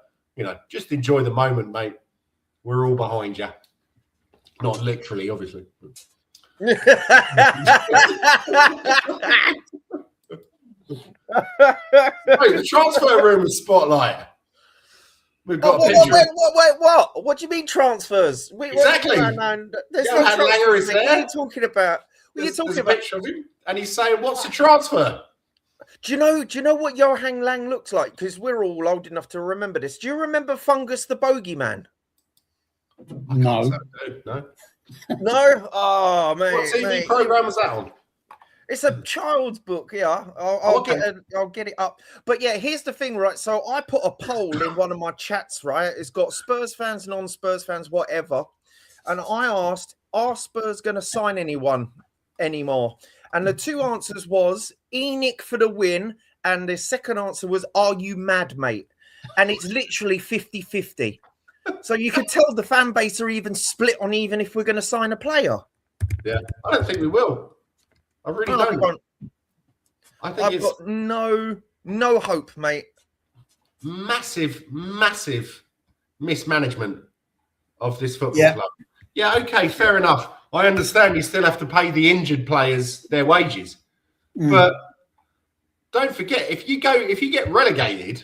just enjoy the moment, mate. We're all behind you. Not literally, obviously. The transfer room spotlight. We've got wait, what? What do you mean transfers? Exactly. There's no transfers. What are you talking about? There's a picture of him, and he's saying, "What's the transfer?" Do you know what Johan Lange looks like? Because we're all old enough to remember this. Do you remember Fungus the Bogeyman? No. No? Oh, man. What TV program was that on? It's a child's book, yeah. I'll get it up. But yeah, here's the thing, right? So I put a poll in one of my chats, right? It's got Spurs fans, non-Spurs fans, whatever. And I asked, are Spurs going to sign anyone anymore? And the 2 answers was ENIC for the win. And the second answer was, are you mad, mate? And it's literally 50-50. So you could tell the fan base are even split on even if we're going to sign a player. Yeah, I don't think we will. I really don't. I think I've got no hope, mate. Massive mismanagement of this football club. Yeah, okay, fair enough. I understand you still have to pay the injured players their wages. But don't forget, if you get relegated,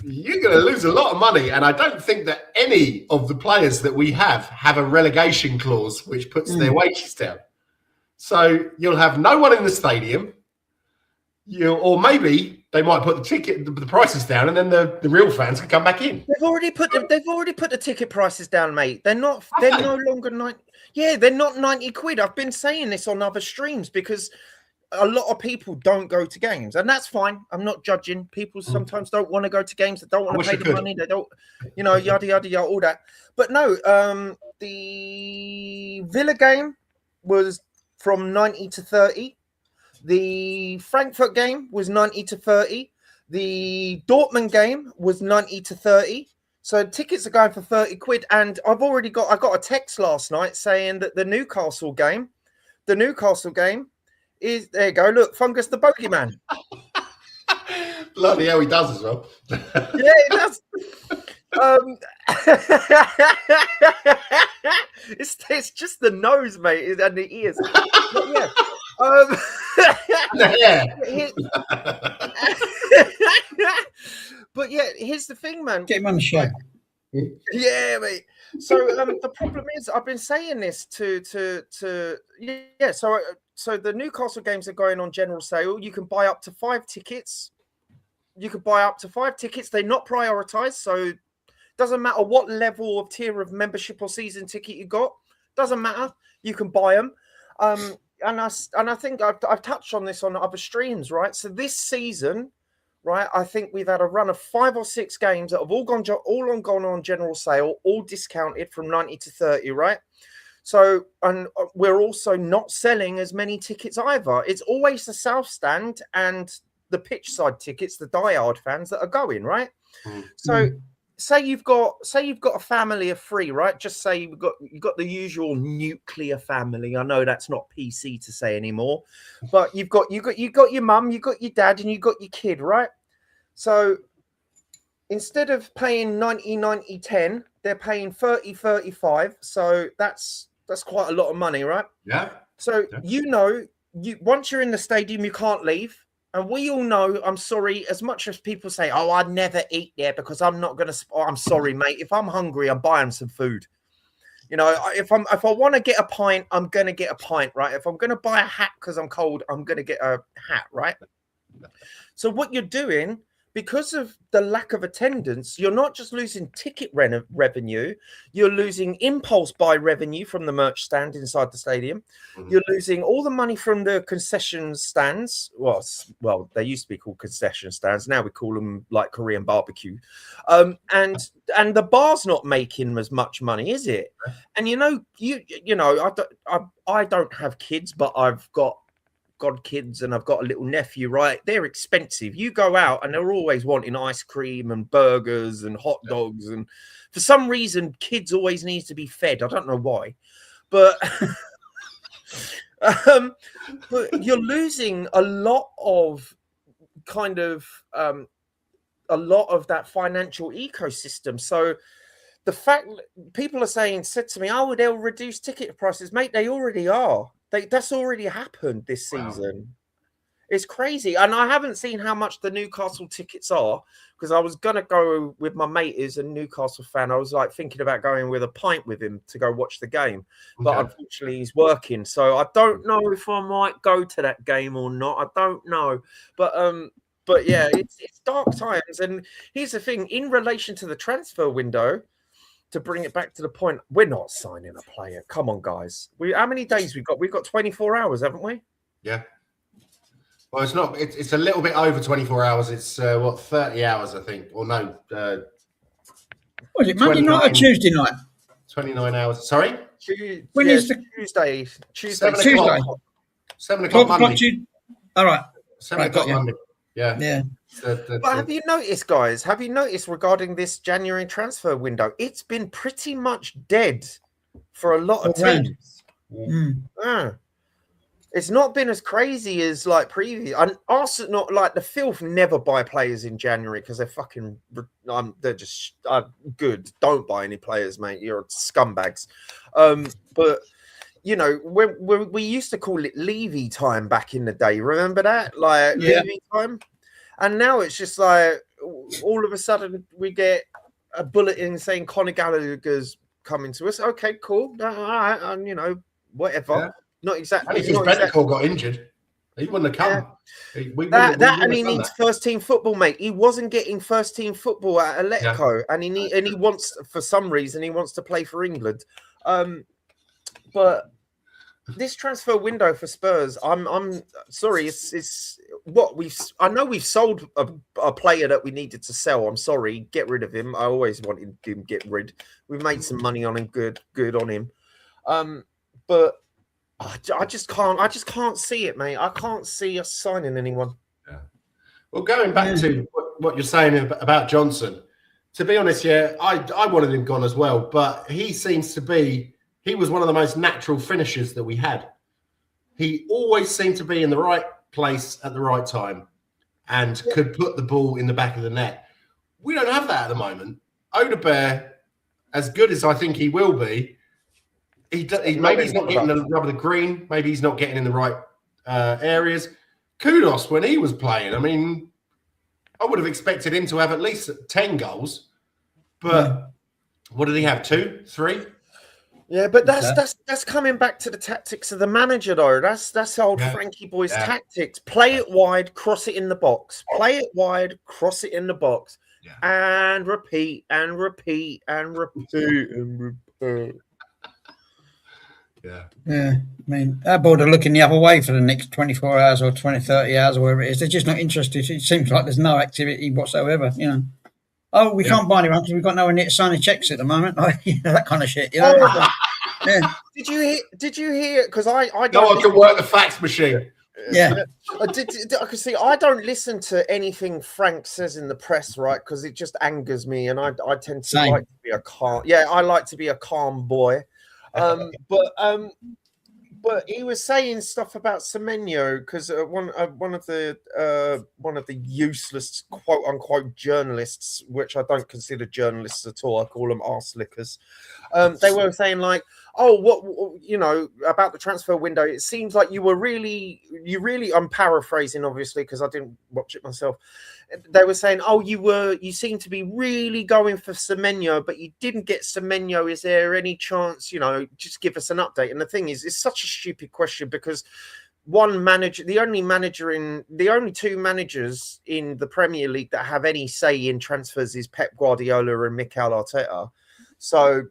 you're going to lose a lot of money. And I don't think that any of the players that we have a relegation clause which puts their wages down. So you'll have no one in the stadium. or maybe they might put the prices down, and then the real fans can come back in. They've already put the ticket prices down, mate. They're no longer 90. Yeah, they're not 90 quid. I've been saying this on other streams because a lot of people don't go to games, and that's fine. I'm not judging. People sometimes don't want to go to games. They don't want to pay the money. They don't, yada yada yada, all that. But no, the Villa game was from 90 to 30. The Frankfurt game was 90 to 30. The Dortmund game was 90 to 30. So tickets are going for 30 quid. And I got a text last night saying that the Newcastle game is, there you go, look, Fungus the Bogeyman. Bloody hell, he does as well. Yeah, he does. It's just the nose, mate, and the ears. But yeah. But yeah, here's the thing, man. Get him on the show. Yeah, mate. So the problem is, I've been saying this to yeah. So the Newcastle games are going on general sale. You can buy up to 5 tickets. They're not prioritized, so it doesn't matter what level of tier of membership or season ticket you got. Doesn't matter. You can buy them. And I think I've touched on this on other streams, right? So this season, right, I think we've had a run of 5 or 6 games that have all gone on general sale, all discounted from 90 to 30, right? So, and we're also not selling as many tickets either. It's always the South Stand and the pitch side tickets, the diehard fans that are going, right? So say you've got a family of 3, right? Just say you've got the usual nuclear family. I know that's not PC to say anymore, but you've got your mum, you've got your dad, and you've got your kid, right? So instead of paying 90, 10, they're paying 30, 35. So that's quite a lot of money, right? Yeah. So once you're in the stadium, you can't leave. And we all know, I'm sorry, as much as people say, oh, I'd never eat there because I'm not going to, I'm sorry, mate. If I'm hungry, I'm buying some food. If I want to get a pint, I'm going to get a pint, right? If I'm going to buy a hat because I'm cold, I'm going to get a hat, right? So what you're doing, because of the lack of attendance, you're not just losing ticket revenue, you're losing impulse buy revenue from the merch stand inside the stadium. You're losing all the money from the concession stands. Well, they used to be called concession stands. Now we call them like Korean barbecue. And the bar's not making as much money, is it? And I don't have kids, but I've got godkids and I've got a little nephew, right? They're expensive. You go out and they're always wanting ice cream and burgers and hot dogs, and for some reason kids always need to be fed. I don't know why, but but you're losing a lot of that financial ecosystem. So the fact people said to me, oh, they'll reduce ticket prices, mate, they already are. That's already happened this season. Wow. It's crazy. And I haven't seen how much the Newcastle tickets are, because I was going to go with my mate who's a Newcastle fan. I was like thinking about going with a pint with him to go watch the game. But unfortunately he's working. So I don't know if I might go to that game or not. I don't know. But yeah, it's dark times. And here's the thing, in relation to the transfer window, to bring it back to the point, we're not signing a player. Come on, guys. How many days we've got? We've got 24 hours, haven't we? Yeah. Well, it's not. It's a little bit over 24 hours. It's 30 hours, I think. Or no. Was it Monday night or Tuesday night? 29 hours. Sorry? When is the Tuesday? 7 o'clock. 7 o'clock Monday. All right. 7 o'clock Monday. Yeah. Yeah. But have you noticed, guys? Have you noticed regarding this January transfer window? It's been pretty much dead for a lot of teams. It's not been as crazy as like previous. And Arsenal, like the Filth, never buy players in January because they're fucking. They're just good. Don't buy any players, mate. You're scumbags. But when we used to call it Levy time back in the day. Remember that? Like Levy time. And now it's just like all of a sudden we get a bulletin saying Conor Gallagher's coming to us. Okay, cool. All right, and whatever. Yeah. Not exactly. Because Bentancur got injured. He wouldn't have come. Yeah. We And he wouldn't have needs done first team football, mate. He wasn't getting first team football at Atletico, and he wants, for some reason, he wants to play for England. But this transfer window for Spurs, I'm sorry, it's what I know we've sold a player that we needed to sell. I'm sorry, get rid of him. I always wanted him get rid. We've made some money on him, good on him. But I just can't see it, mate. I can't see us signing anyone. Yeah. Well, going back to what you're saying about Johnson, to be honest, I wanted him gone as well, but he was one of the most natural finishers that we had. He always seemed to be in the right place at the right time and could put the ball in the back of the net. We don't have that at the moment. Odegaard, as good as I think he will be, maybe he's not getting the rub of the green. Maybe he's not getting in the right areas. Kudos when he was playing. I mean, I would have expected him to have at least 10 goals. But what did he have? 2, 3? Yeah, but that's coming back to the tactics of the manager, though. That's old Frankie Boy's tactics. Play it wide, cross it in the box. Play it wide, cross it in the box, and repeat and repeat and repeat and repeat. Yeah. I mean, our board are looking the other way for the next 24 hours or 30 hours or whatever it is. They're just not interested. It seems like there's no activity whatsoever, you know. Oh, we can't buy anyone because we've got no one near to sign the checks at the moment. That kind of shit, you know. Did you hear? Because I don't. No one can work the fax machine. Yeah. I can see. I don't listen to anything Frank says in the press, right? Because it just angers me, and I tend to like to be a calm. Yeah, I like to be a calm boy. But he was saying stuff about Semenyo because one of the useless quote unquote journalists, which I don't consider journalists at all, I call them arse lickers. They were saying like, oh, what, you know, about the transfer window. It seems like you really. I'm paraphrasing, obviously, because I didn't watch it myself. They were saying, oh, you seem to be really going for Semenyo, but you didn't get Semenyo. Is there any chance, you know, just give us an update? And the thing is, it's such a stupid question because the only two managers in the Premier League that have any say in transfers is Pep Guardiola and Mikel Arteta. So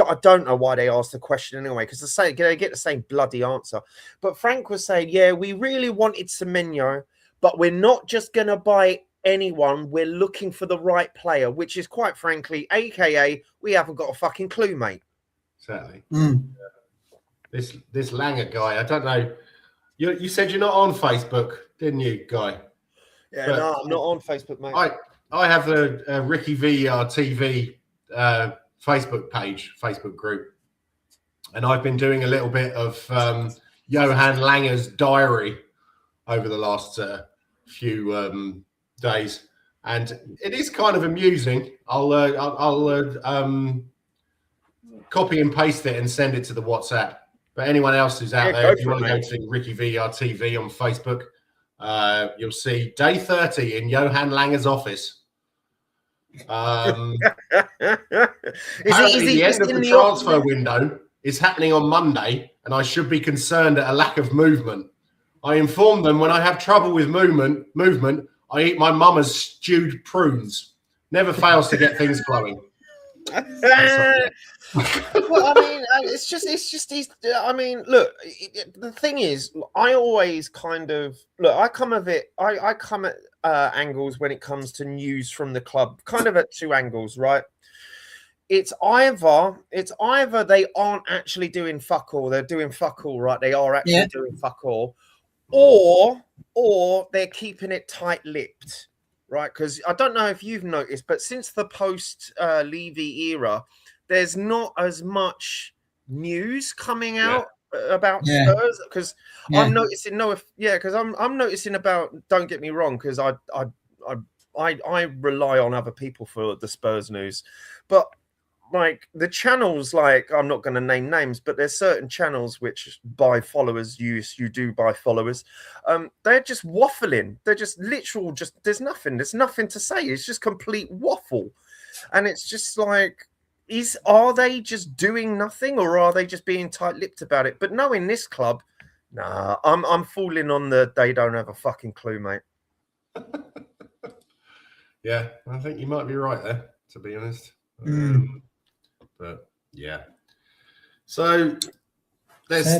I don't know why they asked the question anyway, because they get the same bloody answer. But Frank was saying, yeah, we really wanted Semenyo, but we're not just going to buy anyone. We're looking for the right player, which is quite frankly, AKA, we haven't got a fucking clue, mate. Exactly. This Lange guy, I don't know. You said you're not on Facebook, didn't you, Guy? Yeah, no, I'm not on Facebook, mate. I have a RickyVillaTV Facebook group, and I've been doing a little bit of Johan Lange's diary over the last few days, and it is kind of amusing. I'll copy and paste it and send it to the WhatsApp. But anyone else who's out there, if you want to go to RickyVillaTV on Facebook, you'll see day 30 in Johan Lange's office. Apparently the end of the transfer window is happening on Monday, and I should be concerned at a lack of movement. I informed them when I have trouble with movement, I eat my mama's stewed prunes. Never fails to get things flowing. Well, I mean, it's just. I mean, look. The thing is, I always kind of look. I come at angles when it comes to news from the club, kind of at two angles, right? It's either they aren't actually doing fuck all. They're doing fuck all, right? They are actually doing fuck all. Or they're keeping it tight-lipped, right? Because I don't know if you've noticed, but since the post-Levy era, there's not as much news coming out about Spurs. Because I'm noticing I'm noticing about. Don't get me wrong, because I rely on other people for the Spurs news, but. Like the channels, like I'm not going to name names, but there's certain channels which buy followers. You do buy followers. They're just waffling. They're just literal. Just there's nothing to say. It's just complete waffle, and it's just like, are they just doing nothing, or are they just being tight-lipped about it? But no, in this club, Nah, I'm falling on the they don't have a fucking clue, mate. Yeah, I think you might be right there, to be honest. But yeah. So there's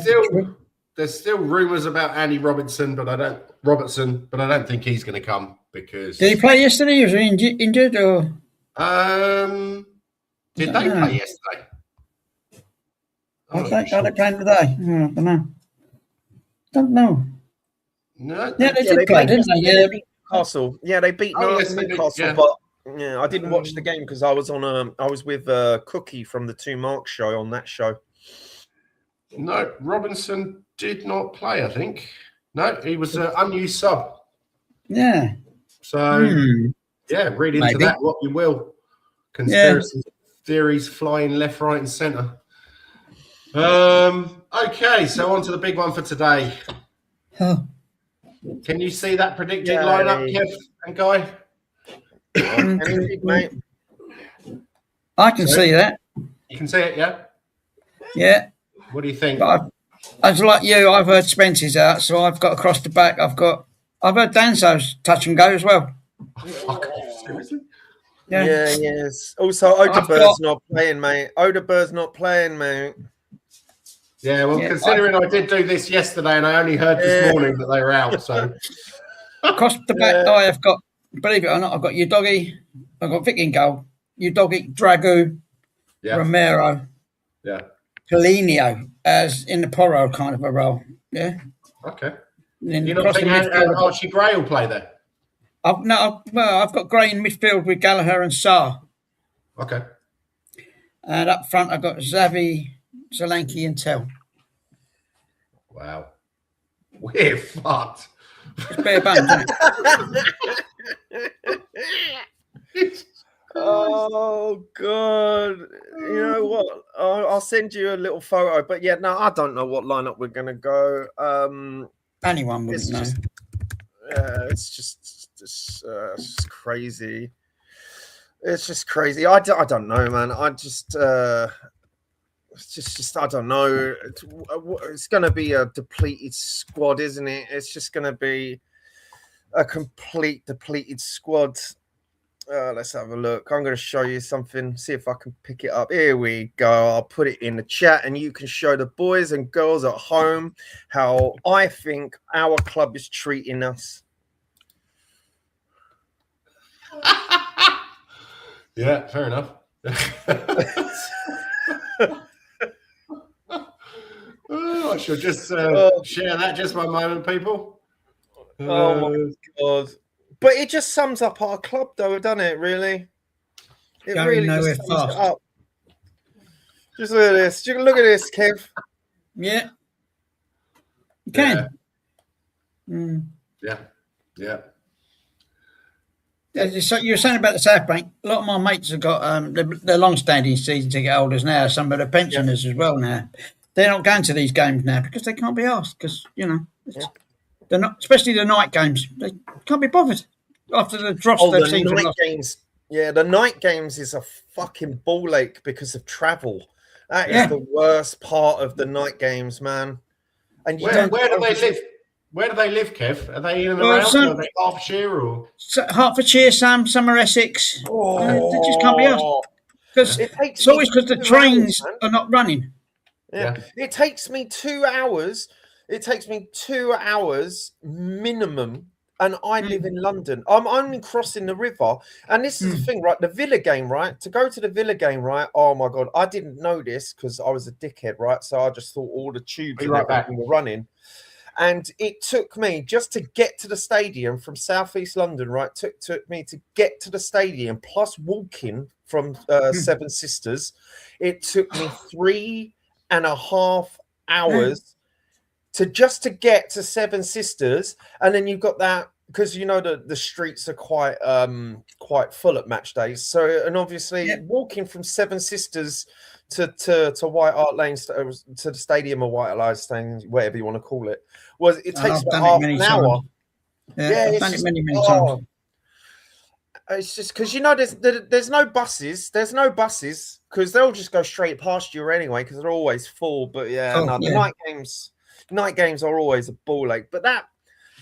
still rumours about Andy Robertson, but I don't think he's going to come because. Did he play yesterday? Was he injured or? Did they play yesterday? I don't play today. I don't know. No. Yeah, they did play, didn't they? Yeah, they beat Newcastle. Yeah, they beat Newcastle, yeah. but yeah, I didn't watch the game because I was with Cookie from the Two Marks show on that show. No, Robinson did not play, I think. No, he was an unused sub. Yeah. So, read into that what you will. Conspiracy theories flying left, right, and centre. Okay, so on to the big one for today. Oh. Can you see that predicted lineup, Kev and Guy? Mate. I can see that. You can see it, yeah? Yeah. What do you think? But as like you, I've heard Spence's out, so I've got across the back. I've heard Danso's touch and go as well. Oh, fuck off, seriously? Yeah, yes. Also, Odeberg's not playing, mate. Odeberg's not playing, mate. Yeah, well, considering I did do this yesterday and I only heard this morning that they were out, so. Across the back, I have got, believe it or not, I've got Udogi, I've got Vic in goal, Udogi, Dragu, Romero, Paulinho, as in the Porro kind of a role. Yeah. Okay. Then you not think Archie Gray will play there? I've got Gray in midfield with Gallagher and Sarr. Okay. And up front, I've got Xavi, Solanke and Tell. Wow. We're fucked. It's bare bones, isn't it? Oh, God. You know what? I'll send you a little photo. But, yeah, no, I don't know what lineup we're going to go. Anyone wouldn't know. It's just crazy. It's just crazy. I don't know, man. It's just I don't know. It's going to be a depleted squad, isn't it? It's just going to be a complete depleted squad. Let's have a look. I'm going to show you something. See if I can pick it up. Here we go. I'll put it in the chat and you can show the boys and girls at home how I think our club is treating us. Yeah, fair enough. I should just share that just one moment, people. Oh my God. But it just sums up our club, though, doesn't it, really? It really just sums it up. Just look at this. You can look at this, Kev. Yeah. You can. Yeah. So you were saying about the South Bank. A lot of my mates have got they're long-standing season ticket holders now. Some of the pensioners as well now. They're not going to these games now because they can't be asked. Because they're not, especially the night games. They can't be bothered after the dross they've seen. The night games. Yeah, the night games is a fucking ball ache because of travel. That is the worst part of the night games, man. And where do they live? Where do they live, Kev? Are they in and around? Are they Hertfordshire or Hertfordshire? Some are Essex. They just can't be asked because it's always because the trains are not running. Yeah, it takes me 2 hours. It takes me 2 hours minimum, and I live in London. I'm only crossing the river, and this is the thing, right? The Villa game, right? To go to the Villa game, right? Oh my God, I didn't know this because I was a dickhead, right? So I just thought all the tubes and everything were running. And it took me just to get to the stadium from Southeast London, right? Took me to get to the stadium, plus walking from Seven Sisters. It took me 3.5 hours to get to Seven Sisters. And then you've got that, because you know the streets are quite full at match days. So, and obviously walking from Seven Sisters to White Hart Lane to the stadium or White Hart Lane, whatever you want to call it, it takes about half an hour. I've done it many times. It's just because there's no buses. There's no buses because they'll just go straight past you anyway because they're always full. But the night games. night games are always a ball ache. But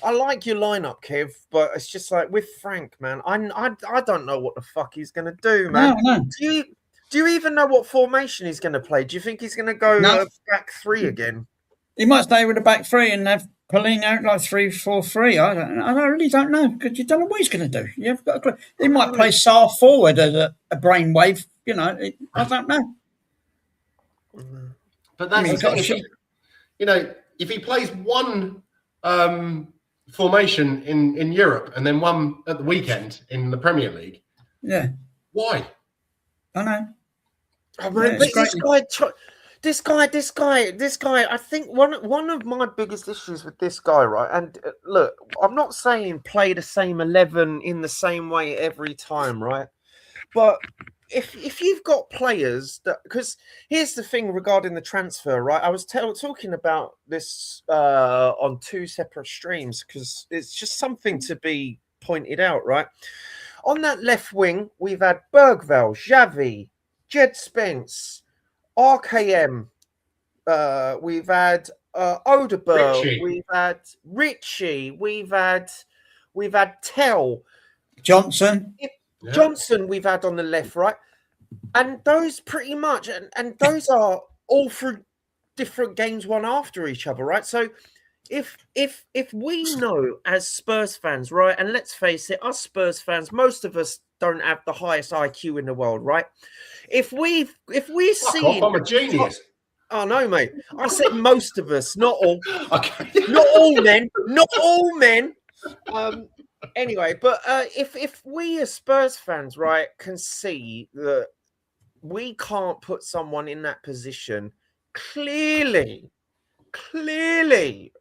I like your lineup, Kev, but it's just like with Frank, man. I don't know what the fuck he's gonna do, man. No. Do you even know what formation he's gonna play? Do you think he's gonna go back three again? He might stay with the back three and have Pauline out like 3-4-3. I really don't know, because you don't know what he's going to do. You've got a clue. He might play Saar forward as a brainwave. You know, I don't know. But that's you know, if he plays one formation in Europe and then one at the weekend in the Premier League, why? I know. Oh, man, this guy. I think one of my biggest issues with this guy, right? And look, I'm not saying play the same 11 in the same way every time, right? But if you've got players that, because here's the thing regarding the transfer, right? I was talking about this on 2 separate streams because it's just something to be pointed out, right? On that left wing, we've had Bergvall, Xavi, Jed Spence, RKM, we've had Odeberg, we've had Richie, we've had Tell, Johnson, we've had on the left, right, and those pretty much, and those are all through different games, one after each other, right? So if we know as Spurs fans, right, and let's face it, us Spurs fans, most of us don't have the highest IQ in the world, right? If we're seeing, I'm a genius. Oh no, mate! I said most of us, not all. Okay. Not all men. Not all men. Anyway, but if we as Spurs fans, right, can see that we can't put someone in that position, clearly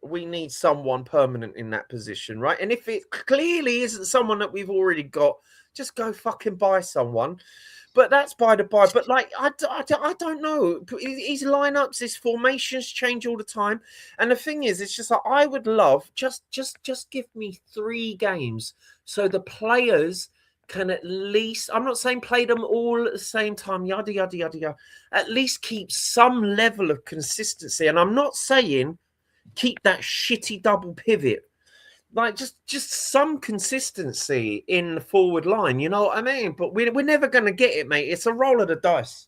we need someone permanent in that position, right? And if it clearly isn't someone that we've already got, just go fucking buy someone. But that's by the by. But like, I don't know. His lineups, his formations change all the time. And the thing is, it's just like, I would love just give me 3 games so the players can at least, I'm not saying play them all at the same time, yada, yada, yada, yada. At least keep some level of consistency. And I'm not saying keep that shitty double pivot. Like just some consistency in the forward line, you know what I mean? But we're never going to get it, mate. It's a roll of the dice.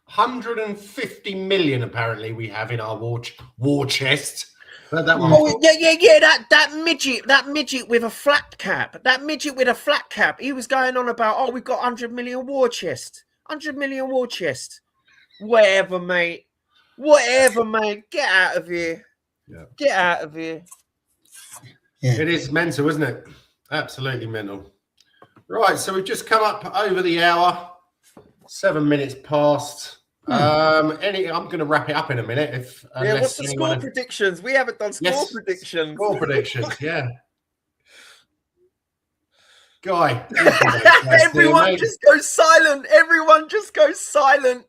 150 million apparently we have in our war chest. That one. Oh yeah. That midget with a flat cap. He was going on about, we've got 100 million war chest. 100 million war chest. Whatever, mate. Get out of here. Yeah. Get out of here. Yeah. It is mental, isn't it? Absolutely mental. Right, so we've just come up over the hour, 7 minutes past. I'm going to wrap it up in a minute. What's the score predictions? We haven't done score predictions. Score predictions, yeah. Guy, everyone just goes silent. Everyone just goes silent.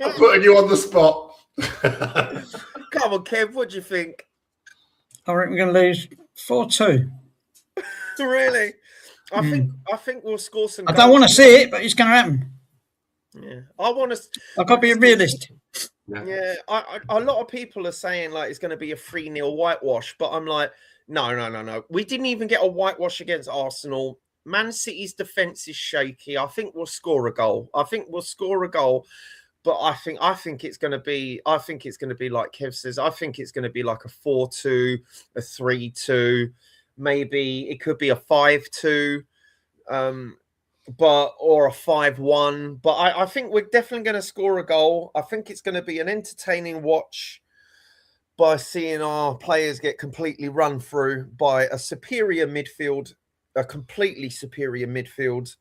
I'm putting you on the spot. Come on, Kev. What do you think? I reckon we're going to lose 4-2. Really? I think we'll score some. I don't want to see it, but it's going to happen. Yeah, I want to. I've got to be a realist. Yeah, a lot of people are saying like it's going to be a 3-0 whitewash, but I'm like, no. We didn't even get a whitewash against Arsenal. Man City's defense is shaky. I think we'll score a goal. But I think it's going to be like Kev says. I think it's going to be like a 4-2, a 3-2, maybe it could be a 5-2, or a 5-1. But I think we're definitely going to score a goal. I think it's going to be an entertaining watch by seeing our players get completely run through by a completely superior midfield.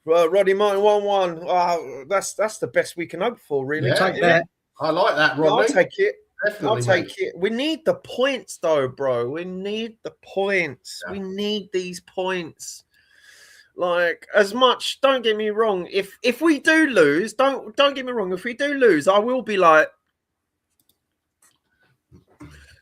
Roddy Martin 1-1. That's the best we can hope for, really. Take that. I like that, Rodney. I'll take it. Definitely, I'll take it. We need the points, though, bro. We need the points. Yeah. We need these points. Like, as much. Don't get me wrong. If we do lose, don't get me wrong. If we do lose, I will be like,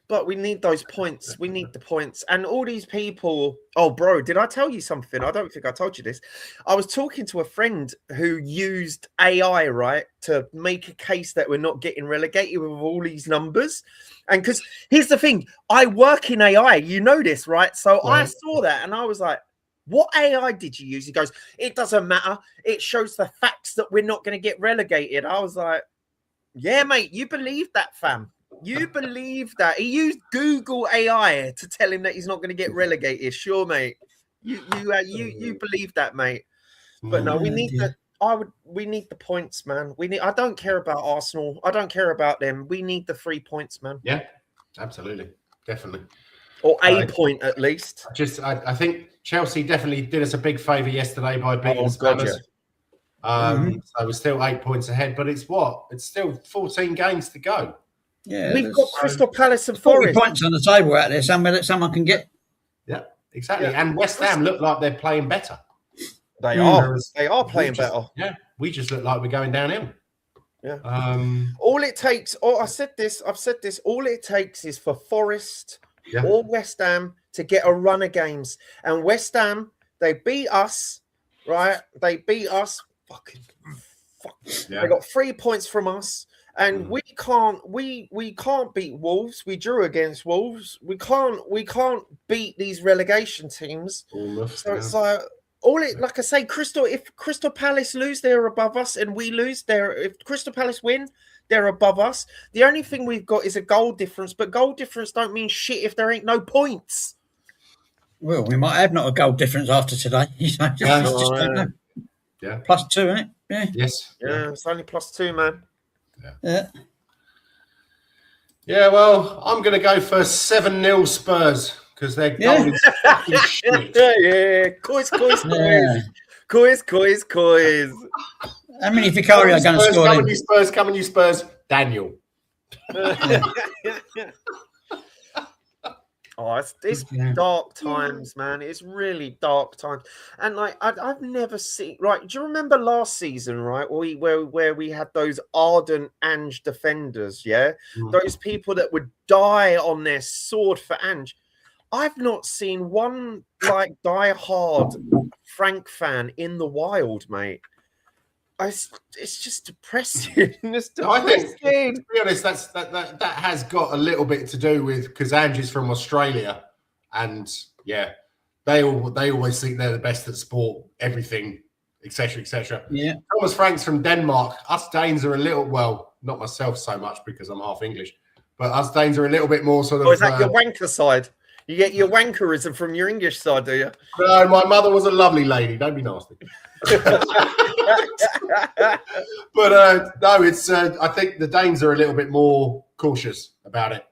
But we need those points. We need the points. And all these people. Oh, bro, did I tell you something? I don't think I told you this. I was talking to a friend who used AI, right, to make a case that we're not getting relegated with all these numbers. And because here's the thing, I work in AI. You know this, right? So I saw that and I was like, what AI did you use? He goes, it doesn't matter. It shows the facts that we're not going to get relegated. I was like, yeah, mate, you believe that, fam. You believe that. He used Google AI to tell him that he's not going to get relegated. Sure, mate. You believe that, mate. But no, we need we need the points, man. I don't care about Arsenal. I don't care about them. We need the 3 points, man. Yeah, absolutely. Definitely. Or a point at least. I think Chelsea definitely did us a big favour yesterday by beating Spurs. So we're still 8 points ahead, but it's still 14 games to go. Yeah, we've got Crystal Palace and Forest. 40 points on the table out there somewhere that someone can get. Yeah, exactly. Yeah. And West Ham look like they're playing better. They are. They are playing better. Yeah, we just look like we're going downhill. Yeah. All it takes. I've said this. All it takes is for Forest or West Ham to get a run of games. And West Ham, they beat us, right? They beat us. Fuck. Yeah. They got 3 points from us. And we can't beat Wolves. We drew against Wolves. We can't beat these relegation teams. It's like like I say, if Crystal Palace lose, they're above us, and we lose, if Crystal Palace win, they're above us. The only thing we've got is a goal difference, but goal difference don't mean shit if there ain't no points. Well, we might have not a goal difference after today. Just don't know. Yeah. +2, isn't it? Yeah. Yes. Yeah, it's only +2, man. Yeah, well, I'm going to go for 7-0 Spurs because their goal is fucking shit. Yeah, coys. How many Vicario are going to score? Come on, you Spurs. Daniel. It's dark times, man. It's really dark times. And like I've never seen. Right? Do you remember last season? Right, where we had those ardent Ange defenders. Yeah, those people that would die on their sword for Ange. I've not seen one like die-hard Frank fan in the wild, mate. It's just depressing. I think, to be honest, that has got a little bit to do with because Ange is from Australia, and they always think they're the best at sport, everything, etc., etc. Yeah. Thomas Frank's from Denmark. Us Danes are a little not myself so much because I'm half English, but us Danes are a little bit more sort of. Is that your wanker side? You get your wankerism from your English side, do you? No, my mother was a lovely lady. Don't be nasty. But no, it's. I think the Danes are a little bit more cautious about it.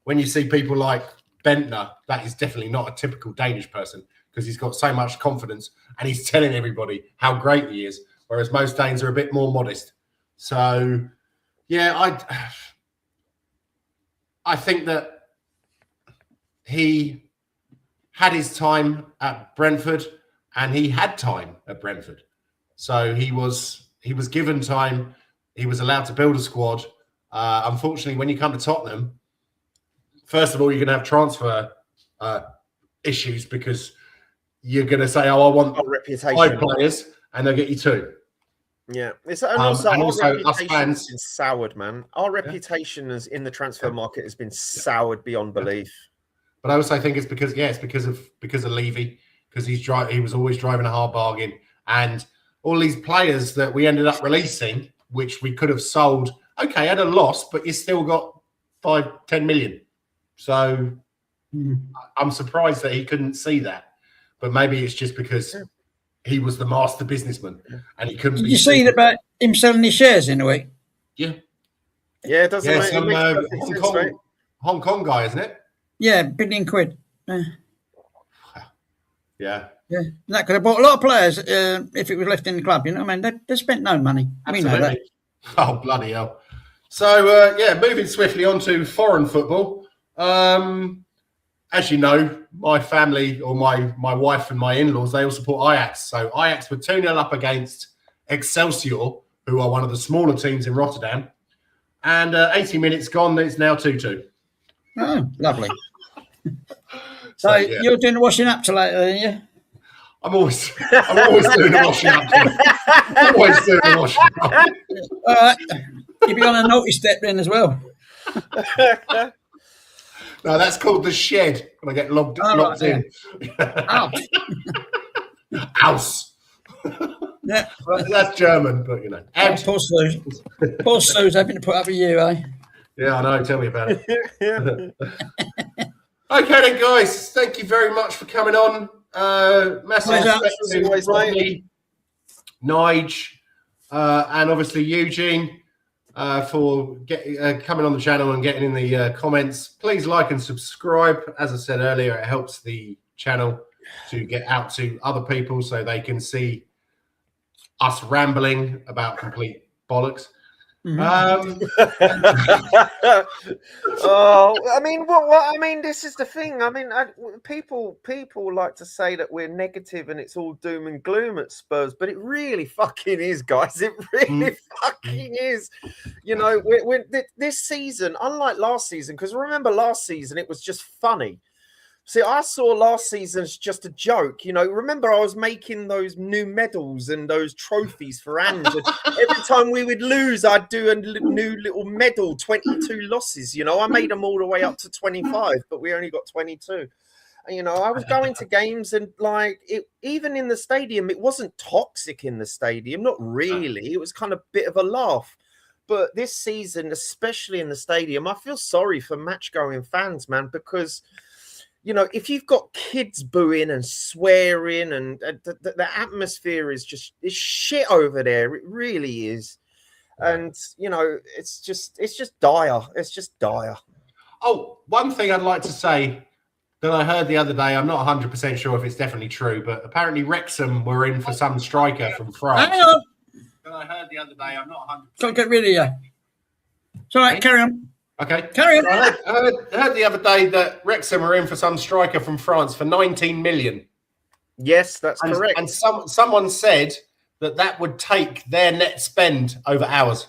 When you see people like Bentner, that is definitely not a typical Danish person because he's got so much confidence and he's telling everybody how great he is. Whereas most Danes are a bit more modest. So, yeah, I think that he had his time at Brentford. And he had time at Brentford. So he was given time. He was allowed to build a squad. Unfortunately, when you come to Tottenham, first of all, you're going to have transfer issues because you're going to say, oh, I want 5 players, and they'll get you 2. Yeah. Our reputation has been soured, man. Our reputation in the transfer market has been soured beyond belief. But I also think it's because of Levy. Because he was always driving a hard bargain, and all these players that we ended up releasing, which we could have sold, okay, at a loss, but you still got 5-10 million. So I'm surprised that he couldn't see that, but maybe it's just because he was the master businessman and he couldn't. Did you see about him selling his shares in a week? Yeah, it doesn't make Hong Kong guy, isn't it? Yeah, £1 billion. Yeah. That could have bought a lot of players if it was left in the club. You know what I mean? They spent no money. Absolutely. We know that. Oh, bloody hell. So, moving swiftly on to foreign football. As you know, my family or my wife and my in-laws, they all support Ajax. So Ajax were 2-0 up against Excelsior, who are one of the smaller teams in Rotterdam. And 80 minutes gone. It's now 2-2. Oh, lovely. So yeah. you're doing the washing up till later, aren't you? I'm always doing the washing up. Always doing the washing up. All right. You'll be on a naughty step then as well. No, that's called the shed when I get locked in. Out. House. Yeah. That's German, but you know. Poor Sue's having to put up with you, eh? Yeah, I know. Tell me about it. Okay then, guys. Thank you very much for coming on. Massive respect to Rodney, Nige, and obviously Eugene for coming on the channel and getting in the comments. Please like and subscribe. As I said earlier, it helps the channel to get out to other people so they can see us rambling about complete bollocks. Oh, I mean, what? I mean, this is the thing. I mean, people like to say that we're negative and it's all doom and gloom at Spurs, but it really fucking is, guys. It really fucking is. You know, we're this season, unlike last season, because remember last season it was just funny. See, I saw last season as just a joke. You know, remember I was making those new medals and those trophies for Ange. And every time we would lose, I'd do a new little medal, 22 losses. You know, I made them all the way up to 25, but we only got 22. And, you know, I was going to games and like even in the stadium, it wasn't toxic in the stadium. Not really. It was kind of a bit of a laugh. But this season, especially in the stadium, I feel sorry for match-going fans, man, because you know, if you've got kids booing and swearing and the atmosphere is shit over there. It really is. And, you know, it's just dire. It's just dire. Oh, one thing I'd like to say that I heard the other day, I'm not 100% sure if it's definitely true, but apparently Wrexham were in for some striker from France. Hang on. That I heard the other day, I'm not 100%. Can't get rid of you. It's all right, carry on. Okay. Carry on. I heard the other day that Wrexham are in for some striker from France for 19 million. Yes, that's correct. And someone said that would take their net spend over ours.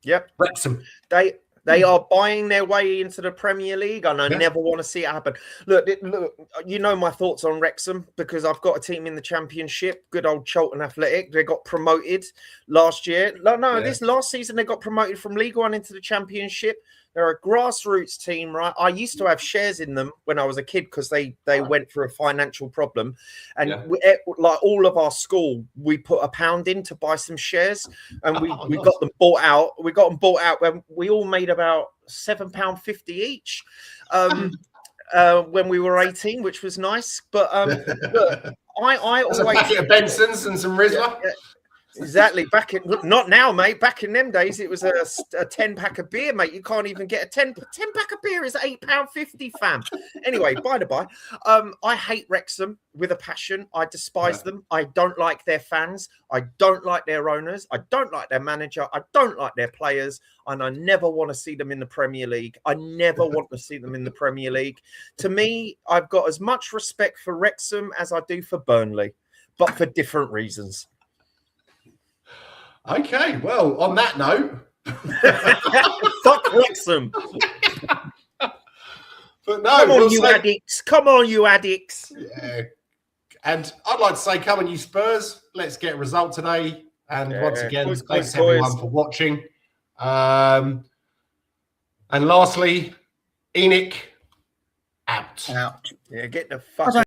Yep. Wrexham. They are buying their way into the Premier League, and I never want to see it happen. Look, you know my thoughts on Wrexham because I've got a team in the Championship, good old Charlton Athletic. They got promoted last year. This last season they got promoted from League One into the Championship. They're a grassroots team, right? I used to have shares in them when I was a kid because they went through a financial problem. And like all of our school, we put £1 in to buy some shares and we got them bought out. We got them bought out when we all made about £7.50 each when we were 18, which was nice. But look, I always... a packet of Benson's and some Rizla. Exactly. Not now, mate. Back in them days, it was a 10-pack of beer, mate. You can't even get a 10-pack of beer is £8.50, fam. Anyway, by the by, I hate Wrexham with a passion. I despise them. I don't like their fans. I don't like their owners. I don't like their manager. I don't like their players. And I never want to see them in the Premier League. I never want to see them in the Premier League. To me, I've got as much respect for Wrexham as I do for Burnley, but for different reasons. Okay, well, on that note, fuck Wrexham. But no, come on, you addicts! Come on, you addicts! Yeah, and I'd like to say, come on, you Spurs! Let's get a result today. And once again, thanks everyone for watching. And lastly, Enoch out. Yeah, get the fuck.